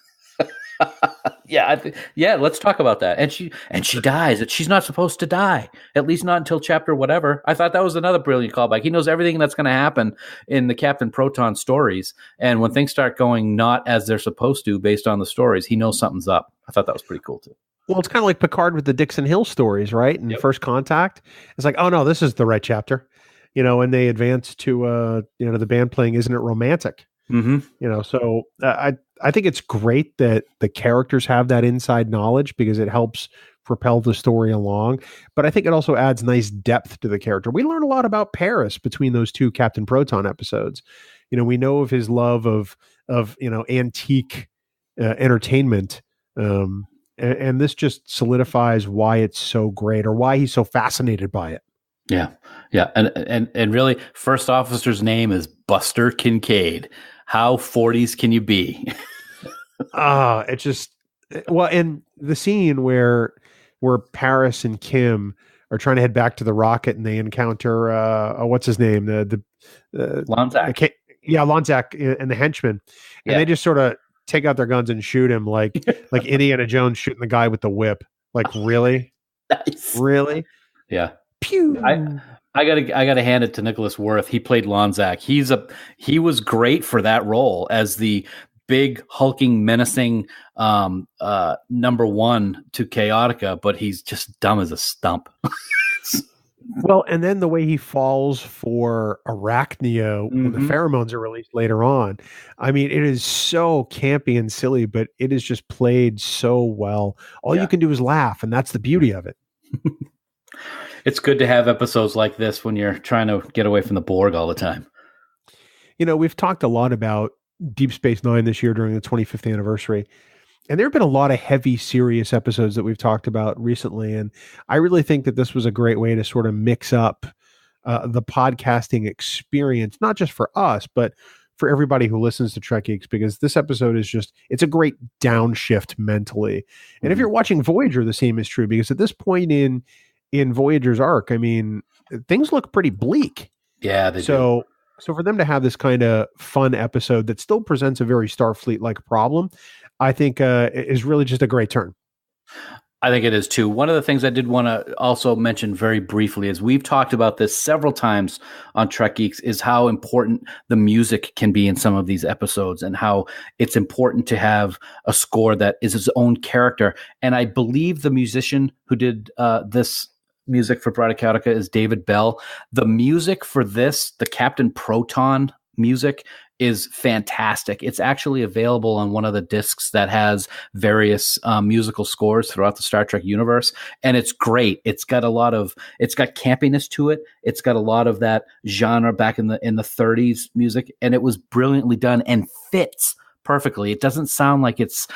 Yeah, let's talk about that. And she dies. She's not supposed to die, at least not until chapter whatever. I thought that was another brilliant callback. He knows everything that's going to happen in the Captain Proton stories, and when things start going not as they're supposed to based on the stories, he knows something's up. I thought that was pretty cool too. Well, it's kind of like Picard with the Dixon Hill stories, right? And First Contact, it's like, oh no, this is the right chapter, and they advance to the band playing "Isn't It Romantic?" So I think it's great that the characters have that inside knowledge because it helps propel the story along. But I think it also adds nice depth to the character. We learn a lot about Paris between those two Captain Proton episodes. We know of his love of antique entertainment. And this just solidifies why it's so great, or why he's so fascinated by it. Yeah. And really, first officer's name is Buster Kincaid. How 40s can you be? It's just, and the scene where Paris and Kim are trying to head back to the rocket, and they encounter what's his name, the Lonzak. Lonzak and the henchman, and they just sort of take out their guns and shoot him like Indiana Jones shooting the guy with the whip. Like, really? Nice. Really? Yeah. Pew. I gotta hand it to Nicholas Worth. He played Lonzak. He was great for that role as the big hulking menacing number one to Chaotica, but he's just dumb as a stump. Well, and then the way he falls for Arachnia when the pheromones are released later on. I mean, it is so campy and silly, but it is just played so well. All you can do is laugh, and that's the beauty of it. It's good to have episodes like this when you're trying to get away from the Borg all the time. We've talked a lot about Deep Space Nine this year during the 25th anniversary. And there have been a lot of heavy, serious episodes that we've talked about recently. And I really think that this was a great way to sort of mix up the podcasting experience, not just for us, but for everybody who listens to Trek Geeks, because this episode is it's a great downshift mentally. And if you're watching Voyager, the same is true, because at this point in Voyager's arc, I mean, things look pretty bleak. Yeah, they do. So for them to have this kind of fun episode that still presents a very Starfleet-like problem, I think is really just a great turn. I think it is too. One of the things I did want to also mention very briefly is we've talked about this several times on Trek Geeks is how important the music can be in some of these episodes and how it's important to have a score that is its own character. And I believe the musician who did this music for Bride of Chaotica is David Bell. The music for this, the Captain Proton music, is fantastic. It's actually available on one of the discs that has various musical scores throughout the Star Trek universe, and it's great. It's got campiness to it. It's got a lot of that genre back in the 30s music, and it was brilliantly done and fits perfectly. It doesn't sound like it's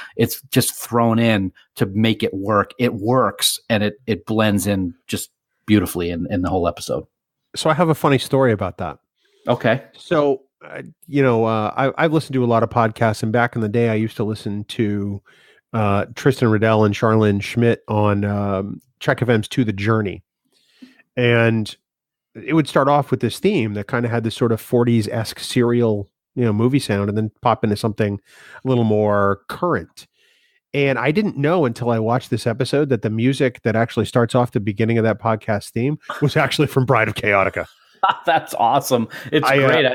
just thrown in to make it work. It works, and it blends in just beautifully in the whole episode. So I have a funny story about that. Okay. So I've listened to a lot of podcasts, and back in the day, I used to listen to Tristan Riddell and Charlene Schmidt on Trek FM's To the Journey. And it would start off with this theme that kind of had this sort of 40s-esque serial, movie sound, and then pop into something a little more current. And I didn't know until I watched this episode that the music that actually starts off the beginning of that podcast theme was actually from Bride of Chaotica. That's awesome. It's great.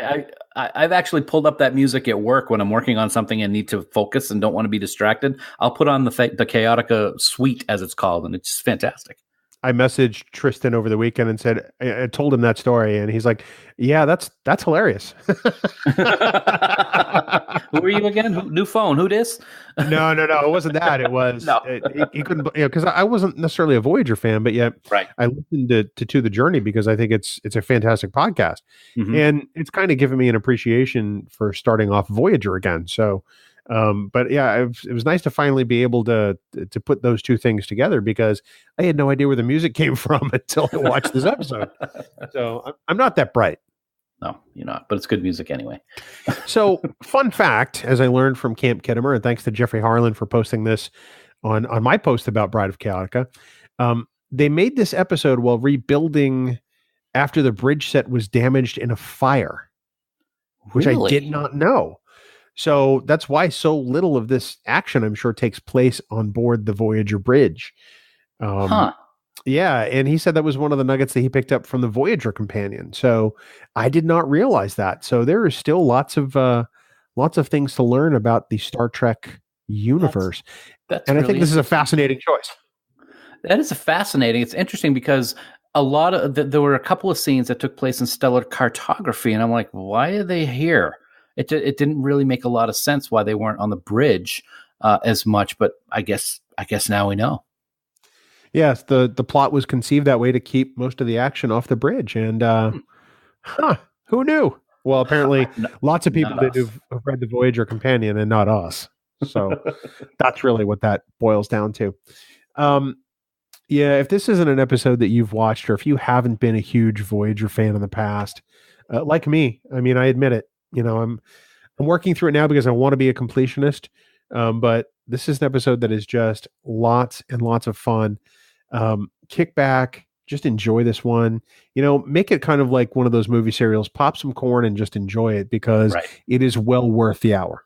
I've actually pulled up that music at work when I'm working on something and need to focus and don't want to be distracted. I'll put on the Chaotica suite, as it's called, and it's just fantastic. I messaged Tristan over the weekend and said, I told him that story, and he's like, yeah, that's hilarious. Who are you again? New phone? Who dis? No, it wasn't that. It was, he couldn't, because I wasn't necessarily a Voyager fan, but yet I listened to the Journey because I think it's a fantastic podcast. Mm-hmm. And it's kind of given me an appreciation for starting off Voyager again. So, but yeah, it was nice to finally be able to put those two things together because I had no idea where the music came from until I watched this episode. So I'm not that bright. No, you're not, but it's good music anyway. So fun fact, as I learned from Camp Kittimer, and thanks to Jeffrey Harlan for posting this on my post about Bride of Chaotica, they made this episode while rebuilding after the bridge set was damaged in a fire, which I did not know. So that's why so little of this action, I'm sure, takes place on board the Voyager bridge. Yeah, and he said that was one of the nuggets that he picked up from the Voyager companion. So I did not realize that. So there is still lots of things to learn about the Star Trek universe. That's and really I think this is a fascinating choice. That is fascinating. It's interesting because a lot of there were a couple of scenes that took place in stellar cartography, and I'm like, why are they here? It didn't really make a lot of sense why they weren't on the bridge as much, but I guess now we know. Yes, the plot was conceived that way to keep most of the action off the bridge, and who knew? Well, apparently, lots of people that have read the Voyager companion and not us. So that's really what that boils down to. Yeah, if this isn't an episode that you've watched, or if you haven't been a huge Voyager fan in the past, like me, I mean, I admit it. I'm working through it now because I want to be a completionist. But this is an episode that is just lots and lots of fun. Kick back, just enjoy this one. Make it kind of like one of those movie serials. Pop some corn and just enjoy it because it is well worth the hour.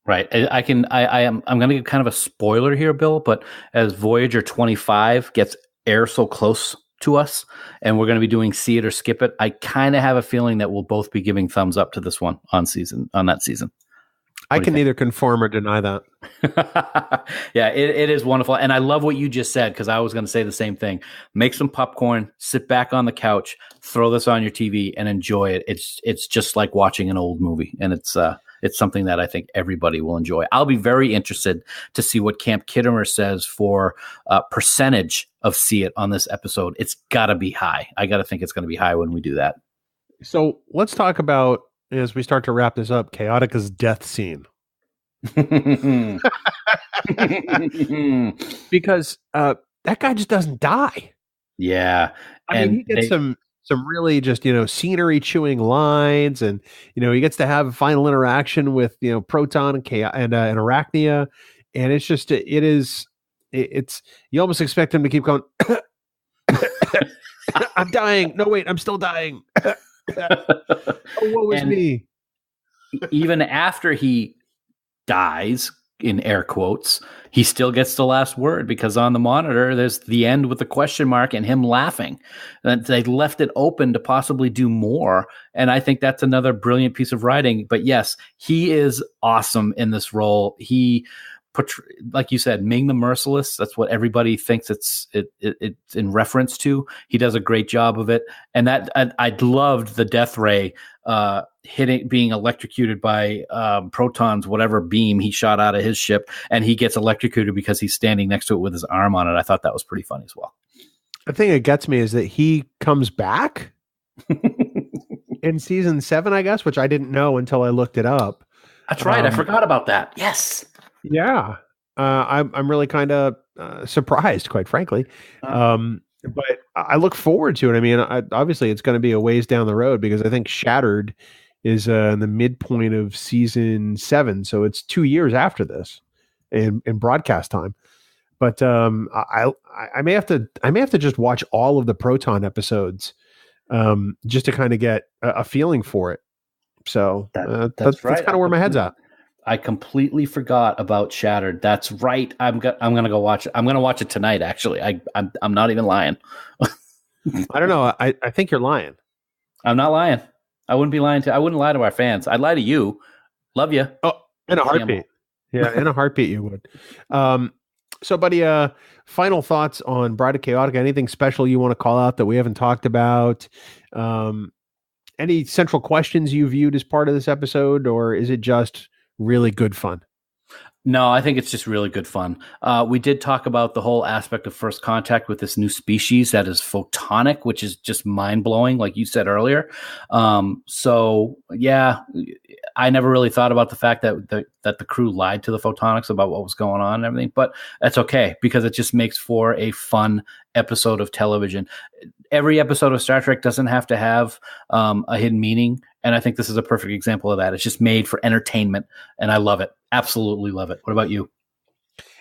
Right. I'm going to give kind of a spoiler here, Bill, but as Voyager 25 gets air so close to us, and we're going to be doing See It or Skip It, I kind of have a feeling that we'll both be giving thumbs up to this one on that season. I can neither confirm or deny that. Yeah, it is wonderful. And I love what you just said, because I was going to say the same thing. Make some popcorn, sit back on the couch, throw this on your TV and enjoy it. It's just like watching an old movie. And it's something that I think everybody will enjoy. I'll be very interested to see what Camp Kittimer says for percentage of See It on this episode. It's got to be high. I got to think it's going to be high when we do that. So let's talk about, as we start to wrap this up, Chaotica's death scene. Because that guy just doesn't die. Yeah. I mean, he gets some really just, scenery chewing lines, and, he gets to have a final interaction with, Proton and Arachnia. And it's just, it's you almost expect him to keep going. I'm dying. No, wait, I'm still dying. Oh, woe is me. Even after he dies, in air quotes, he still gets the last word because on the monitor there's the end with the question mark and him laughing. And they left it open to possibly do more, and I think that's another brilliant piece of writing. But yes, he is awesome in this role. He, like you said, Ming the Merciless. That's what everybody thinks it's in reference to. He does a great job of it, and that I loved the death ray being electrocuted by protons, whatever beam he shot out of his ship, and he gets electrocuted because he's standing next to it with his arm on it. I thought that was pretty funny as well. The thing that gets me is that he comes back in season 7, I guess, which I didn't know until I looked it up. That's right. I forgot about that. Yes. Yeah. I'm really kind of surprised, quite frankly. But I look forward to it. I mean, obviously it's going to be a ways down the road because I think Shattered is in the midpoint of season 7. So it's 2 years after this in broadcast time. But I may have to just watch all of the Proton episodes just to kind of get a feeling for it. So that's right. That's kind of where my head's at. I completely forgot about Shattered. That's right. I'm gonna go watch it. I'm gonna watch it tonight. Actually, I'm not even lying. I don't know. I think you're lying. I'm not lying. I wouldn't be lying I wouldn't lie to our fans. I'd lie to you. Love you. Oh, in a heartbeat. Yeah, in a heartbeat you would. So, buddy, final thoughts on Bride of Chaotica. Anything special you want to call out that we haven't talked about? Any central questions you viewed as part of this episode, or is it just really good fun? No, I think it's just really good fun. We did talk about the whole aspect of first contact with this new species that is photonic, which is just mind-blowing, like you said earlier. So, yeah, I never really thought about the fact that the crew lied to the photonics about what was going on and everything, but that's okay because it just makes for a fun episode of television. Every episode of Star Trek doesn't have to have a hidden meaning, and I think this is a perfect example of that. It's just made for entertainment, and I love it. Absolutely love it. What about you?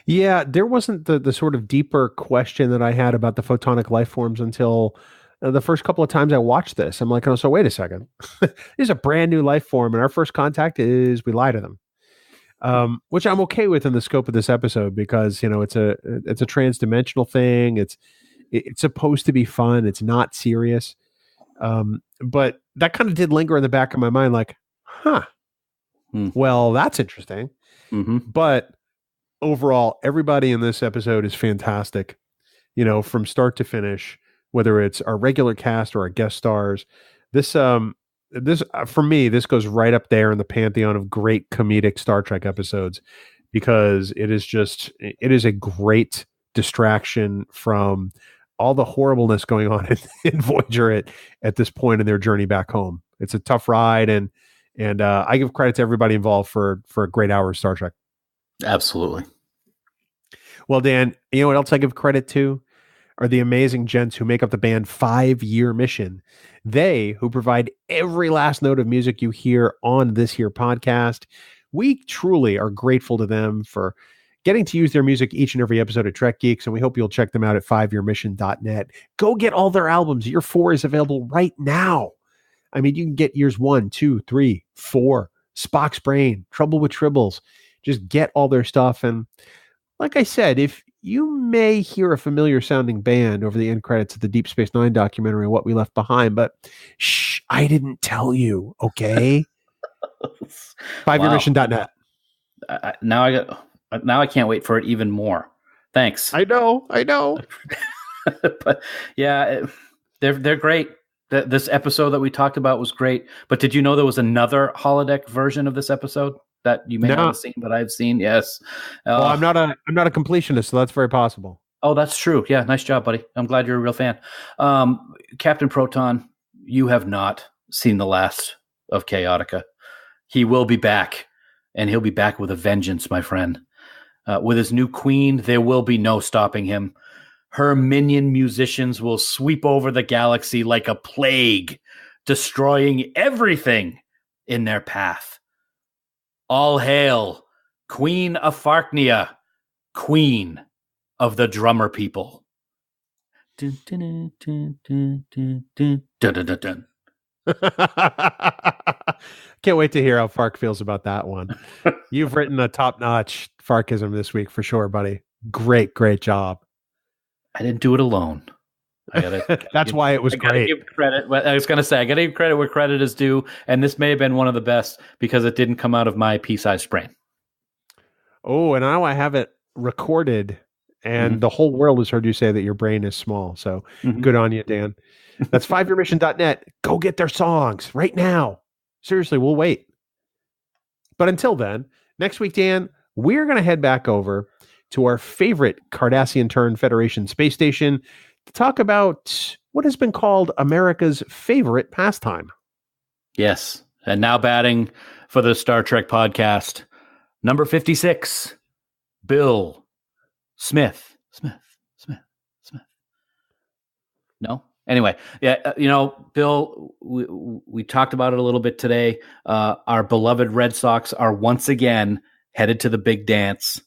Yeah, there wasn't the sort of deeper question that I had about the photonic life forms until the first couple of times I watched this. I'm like, oh, so wait a second. This is a brand new life form, and our first contact is we lie to them, which I'm okay with in the scope of this episode because, you know, it's a transdimensional thing. It's supposed to be fun. It's not serious. But that kind of did linger in the back of my mind, like, well, that's interesting. Mm-hmm. But overall, everybody in this episode is fantastic, you know, from start to finish, whether it's our regular cast or our guest stars. This for me, this goes right up there in the pantheon of great comedic Star Trek episodes because it is a great distraction from all the horribleness going on in Voyager at this point in their journey back home. It's a tough ride, and I give credit to everybody involved for a great hour of Star Trek. Absolutely. Well, Dan, you know what else I give credit to are the amazing gents who make up the band 5 Year Mission. They who provide every last note of music you hear on this here podcast. We truly are grateful to them for getting to use their music each and every episode of Trek Geeks, and we hope you'll check them out at 5yearmission.net. Go get all their albums. Year 4 is available right now. I mean, you can get years 1, 2, 3, 4, Spock's Brain, Trouble with Tribbles. Just get all their stuff. And like I said, if you may hear a familiar sounding band over the end credits of the Deep Space Nine documentary, What We Left Behind, but shh, I didn't tell you, okay? 5yearmission.net. Now I can't wait for it even more. Thanks. I know. But yeah, they're great. This episode that we talked about was great. But did you know there was another holodeck version of this episode that you may not have seen, but I've seen? Yes. Well, I'm not a completionist, so that's very possible. Oh, that's true. Yeah, nice job, buddy. I'm glad you're a real fan. Captain Proton, you have not seen the last of Chaotica. He will be back, and he'll be back with a vengeance, my friend. With his new queen, there will be no stopping him. Her minion musicians will sweep over the galaxy like a plague, destroying everything in their path. All hail, Queen Afarknia, Queen of the Drummer People. Dun, dun, dun, dun, dun, dun, dun, dun, dun. Can't wait to hear how Fark feels about that one. You've written a top-notch Farkism this week for sure, buddy. Great job. I didn't do it alone. That's why it was great. Give credit. I was going to say, I got to give credit where credit is due, and this may have been one of the best because it didn't come out of my pea-sized brain. Oh, and now I have it recorded, and the whole world has heard you say that your brain is small. So good on you, Dan. That's 5yearmission.net. Go get their songs right now. Seriously, we'll wait. But until then, next week, Dan, we're going to head back over to our favorite Cardassian-turned Federation space station to talk about what has been called America's favorite pastime. Yes. And now batting for the Star Trek podcast, number 56, Bill Smith. No? Anyway, yeah, Bill, we talked about it a little bit today. Our beloved Red Sox are once again headed to the big dance.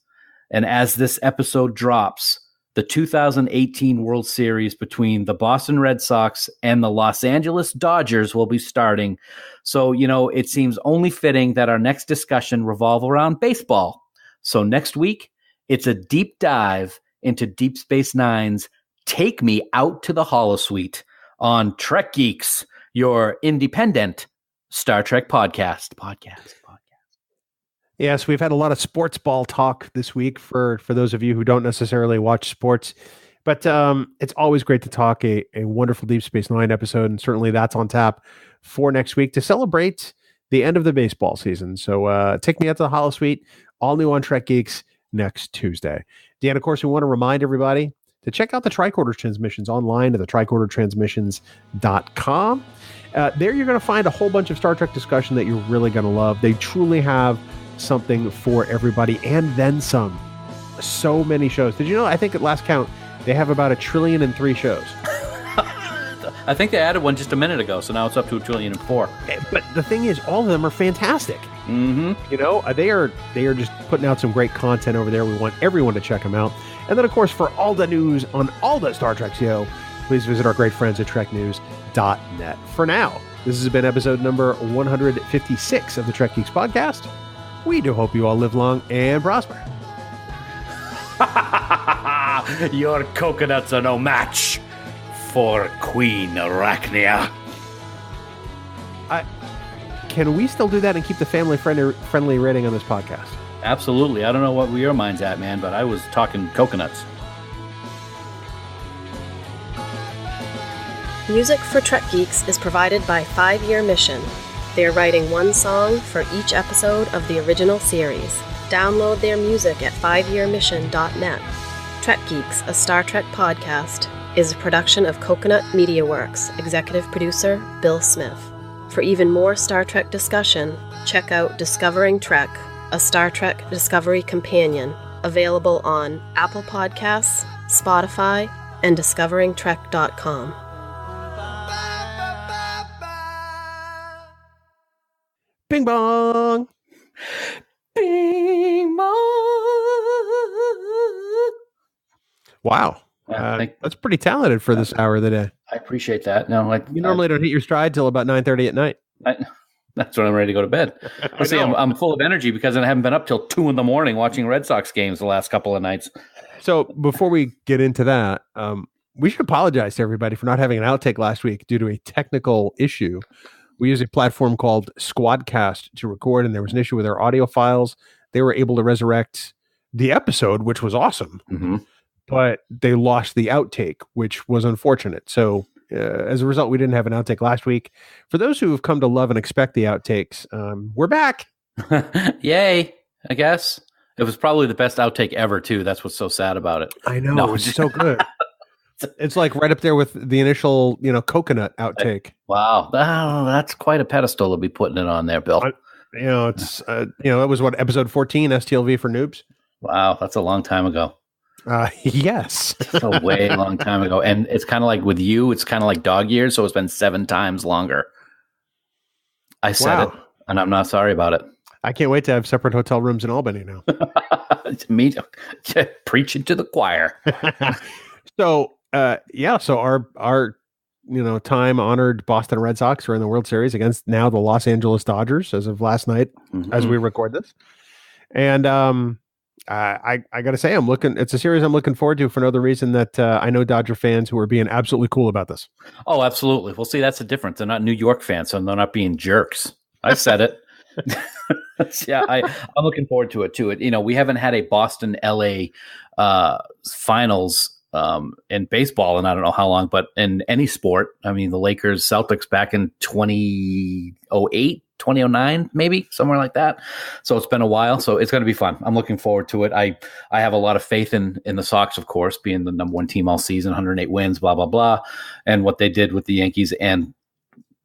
And as this episode drops, the 2018 World Series between the Boston Red Sox and the Los Angeles Dodgers will be starting. So, it seems only fitting that our next discussion revolve around baseball. So next week, it's a deep dive into Deep Space Nine's Take Me Out to the Holosuite on Trek Geeks, your independent Star Trek podcast. Yes, we've had a lot of sports ball talk this week for those of you who don't necessarily watch sports, but it's always great to talk a wonderful Deep Space Nine episode, and certainly that's on tap for next week to celebrate the end of the baseball season. So Take Me Out to the Holosuite, all new on Trek Geeks next Tuesday. Dan, of course, we want to remind everybody to check out the Tricorder Transmissions online at the tricordertransmissions.com. There you're going to find a whole bunch of Star Trek discussion that you're really going to love. They truly have something for everybody and then some. So many shows. Did you know, I think at last count, they have about 1,003,000,003 shows. I think they added one just a minute ago, so now it's up to 1,004,000,000. But the thing is, all of them are fantastic. Mm-hmm. They are just putting out some great content over there. We want everyone to check them out. And then, of course, for all the news on all the Star Trek show, please visit our great friends at treknews.net. For now, this has been episode number 156 of the Trek Geeks podcast. We do hope you all live long and prosper. Your coconuts are no match for Queen Arachnia. Can we still do that and keep the family-friendly rating on this podcast? Absolutely. I don't know what your mind's at, man, but I was talking coconuts. Music for Trek Geeks is provided by 5 Year Mission. They are writing one song for each episode of the original series. Download their music at 5yearmission.net. Trek Geeks, a Star Trek podcast, is a production of Coconut Media Works, executive producer Bill Smith. For even more Star Trek discussion, check out Discovering Trek, a Star Trek Discovery companion, available on Apple Podcasts, Spotify, and discoveringtrek.com. Bing bong! Bing bong! Wow. That's pretty talented for this hour of the day. I appreciate that. No, you normally don't hit your stride till about 9:30 at night. That's when I'm ready to go to bed. See, I'm full of energy because I haven't been up till 2 a.m. watching Red Sox games the last couple of nights. So before we get into that, we should apologize to everybody for not having an outtake last week due to a technical issue. We use a platform called Squadcast to record, and there was an issue with our audio files. They were able to resurrect the episode, which was awesome, but they lost the outtake, which was unfortunate. So as a result, we didn't have an outtake last week. For those who have come to love and expect the outtakes, we're back. Yay, I guess. It was probably the best outtake ever, too. That's what's so sad about it. I know. No, it's so good. It's like right up there with the initial, coconut outtake. Wow. That's quite a pedestal to be putting it on there, Bill. It's, that was what, episode 14, STLV for Noobs? Wow. That's a long time ago. Yes. It's a way long time ago. And it's kind of like with you, it's kind of like dog years. So it's been 7 times longer. I said it, and I'm not sorry about it. I can't wait to have separate hotel rooms in Albany now. Me preaching to the choir. So our time honored Boston Red Sox are in the World Series against now the Los Angeles Dodgers as of last night, as we record this. And I got to say, it's a series I'm looking forward to for no other reason that I know Dodger fans who are being absolutely cool about this. Oh, absolutely. Well, see, that's the difference. They're not New York fans, so they're not being jerks. I said it. Yeah, I'm looking forward to it too. We haven't had a Boston LA finals in baseball and I don't know how long, but in any sport. I mean, the Lakers Celtics back in 2008, 2009, maybe somewhere like that. So it's been a while. So it's going to be fun. I'm looking forward to it. I have a lot of faith in the Sox, of course, being the number one team all season, 108 wins, blah, blah, blah, and what they did with the Yankees and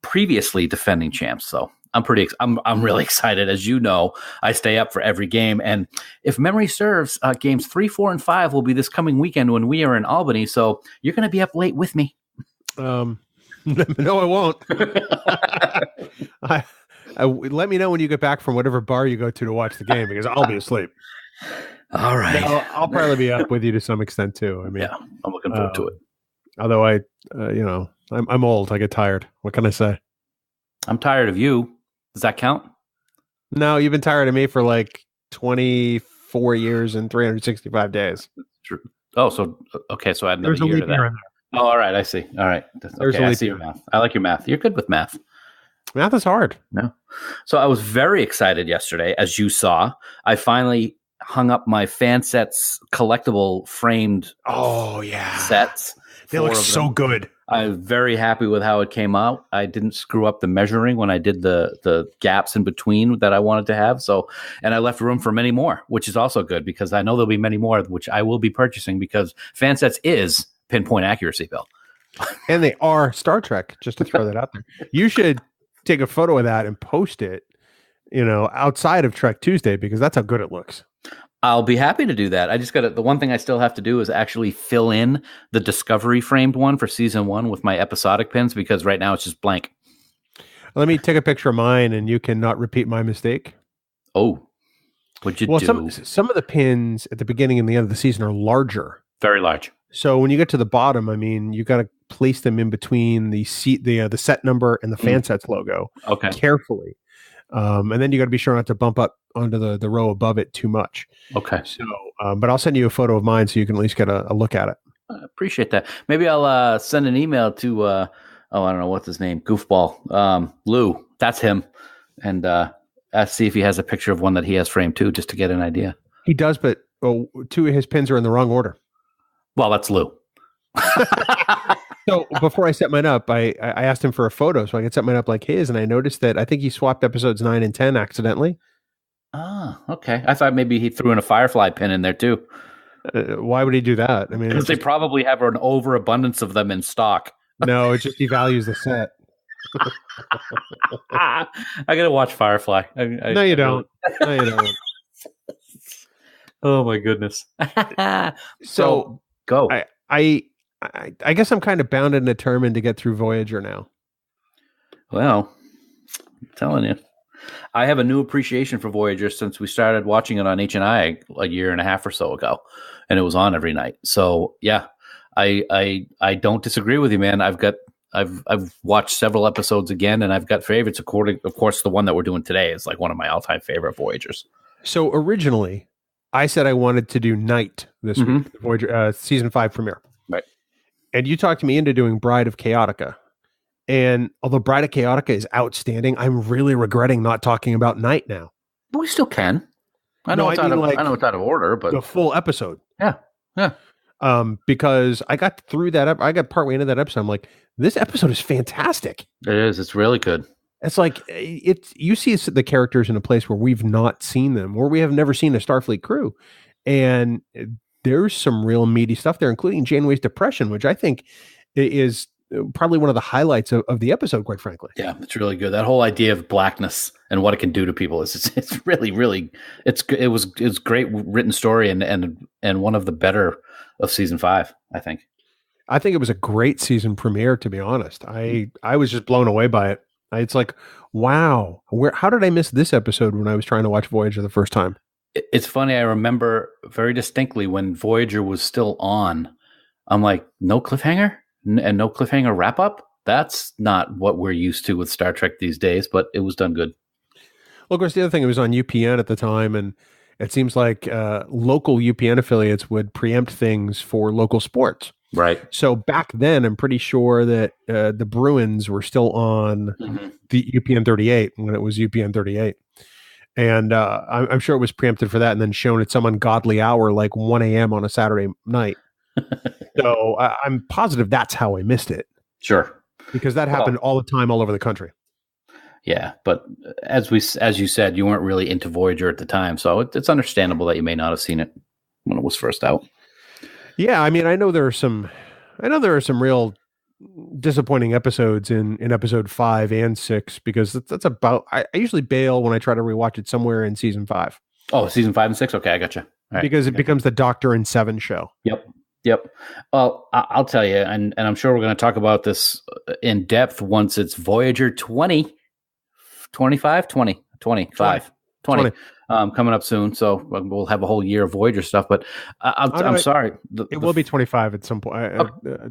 previously defending champs. So I'm really excited. As you know, I stay up for every game. And if memory serves, games 3, 4, and 5 will be this coming weekend when we are in Albany. So you're going to be up late with me. No, I won't. Let me know when you get back from whatever bar you go to watch the game because I'll be asleep. All right. I'll probably be up with you to some extent too. I mean, yeah, I'm looking forward to it. Although I'm old. I get tired. What can I say? I'm tired of you. Does that count? No, you've been tired of me for like 24 years and 365 days. True. Oh, so okay. So I had another year to that. Oh, all right. I see. All right. Okay, I see your math. I like your math. You're good with math. Math is hard. No. So I was very excited yesterday, as you saw. I finally hung up my fan sets collectible framed sets. They look so good. I'm very happy with how it came out. I didn't screw up the measuring when I did the gaps in between that I wanted to have. So, and I left room for many more, which is also good because I know there'll be many more, which I will be purchasing because fan sets is pinpoint accuracy, Bill. And they are Star Trek, just to throw that out there. You should take a photo of that and post it, outside of Trek Tuesday, because that's how good it looks. I'll be happy to do that. I just the one thing I still have to do is actually fill in the Discovery framed one for season 1 with my episodic pins because right now it's just blank. Let me take a picture of mine and you can not repeat my mistake. Oh, what'd you do? Some of the pins at the beginning and the end of the season are larger. Very large. So when you get to the bottom, I mean, you got to place them in between the set number and the fan sets logo carefully. And then you got to be sure not to bump up onto the row above it too much. Okay. So, but I'll send you a photo of mine so you can at least get a look at it. I appreciate that. Maybe I'll send an email to, I don't know what's his name, Goofball, Lou. That's him. And see if he has a picture of one that he has framed too, just to get an idea. He does, but 2 of his pins are in the wrong order. Well, that's Lou. So before I set mine up, I asked him for a photo so I could set mine up like his, and I noticed that I think he swapped episodes 9 and 10 accidentally. Ah, okay. I thought maybe he threw in a Firefly pin in there too. Why would he do that? I mean, because they probably have an overabundance of them in stock. No, it just devalues the set. I gotta watch Firefly. No, you don't. No, you don't. Oh my goodness. So go. I guess I'm kind of bound and determined to get through Voyager now. Well, I'm telling you, I have a new appreciation for Voyager since we started watching it on H&I a year and a half or so ago, and it was on every night. So yeah, I don't disagree with you, man. I've watched several episodes again, and I've got favorites. Of course, the one that we're doing today is like one of my all-time favorite Voyagers. So originally, I said I wanted to do Night this week, the Voyager season 5 premiere. Right. And you talked me into doing Bride of Chaotica. And although Bride of Chaotica is outstanding, I'm really regretting not talking about Night now. But we still can. I know it's out of order, but the full episode. Yeah. Because I got through that I got partway into that episode. I'm like, this episode is fantastic. It is. It's really good. It's like you see the characters in a place where we've not seen them, where we have never seen a Starfleet crew, and there's some real meaty stuff there, including Janeway's depression, which I think is probably one of the highlights of the episode, quite frankly. Yeah, it's really good. That whole idea of blackness and what it can do to people it's really, really it was great written story and one of the better of season 5, I think. I think it was a great season premiere, to be honest. I was just blown away by it. It's like, wow, how did I miss this episode when I was trying to watch Voyager the first time? It's funny. I remember very distinctly when Voyager was still on. I'm like, no cliffhanger and no cliffhanger wrap up. That's not what we're used to with Star Trek these days, but it was done good. Well, of course, the other thing, it was on UPN at the time, and it seems like local UPN affiliates would preempt things for local sports. Right. So back then, I'm pretty sure that the Bruins were still on the UPN 38 when it was UPN 38. And I'm sure it was preempted for that and then shown at some ungodly hour like 1 a.m. on a Saturday night. So I'm positive that's how I missed it. Sure. Because that happened all the time all over the country. Yeah, but as you said, you weren't really into Voyager at the time, so it's understandable that you may not have seen it when it was first out. Yeah, I mean, I know there are some real disappointing episodes in episode 5 and 6 because that's about. I usually bail when I try to rewatch it somewhere in season 5. Oh, season 5 and 6. Okay, I gotcha. Right. Because it becomes the Doctor and 7 show. Yep. Well, I'll tell you, and I'm sure we're going to talk about this in depth once it's Voyager 20. 25, 20, 25, 20 coming up soon. So we'll have a whole year of Voyager stuff, but I'm sorry. It will be 25 at some point.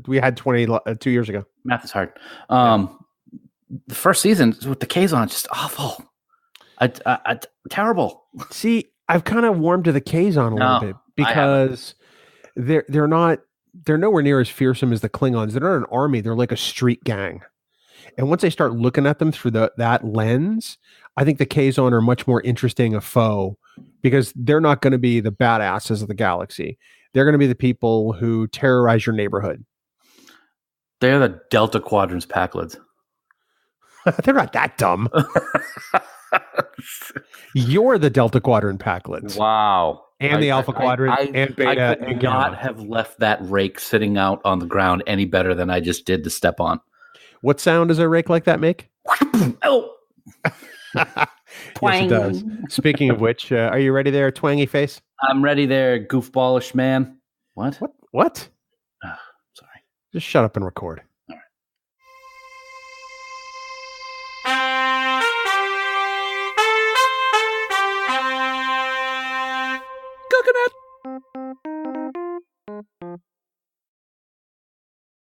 We had 20 2 years ago. Math is hard. The first season with the Kazon, just awful. Terrible. See, I've kind of warmed to the Kazon a little bit because they're nowhere near as fearsome as the Klingons. They're not an army. They're like a street gang. And once I start looking at them through that lens, I think the Kazon are much more interesting a foe because they're not going to be the badasses of the galaxy. They're going to be the people who terrorize your neighborhood. They're the Delta Quadrant's Packlids. They're not that dumb. You're the Delta Quadrant Packlids. Wow. And the Alpha Quadrant and Beta. I could not have left that rake sitting out on the ground any better than I just did to step on. What sound does a rake like that make? Oh. Yes, it does. Speaking of which, are you ready there, twangy face? I'm ready there, goofballish man. What? What? Oh, sorry. Just shut up and record.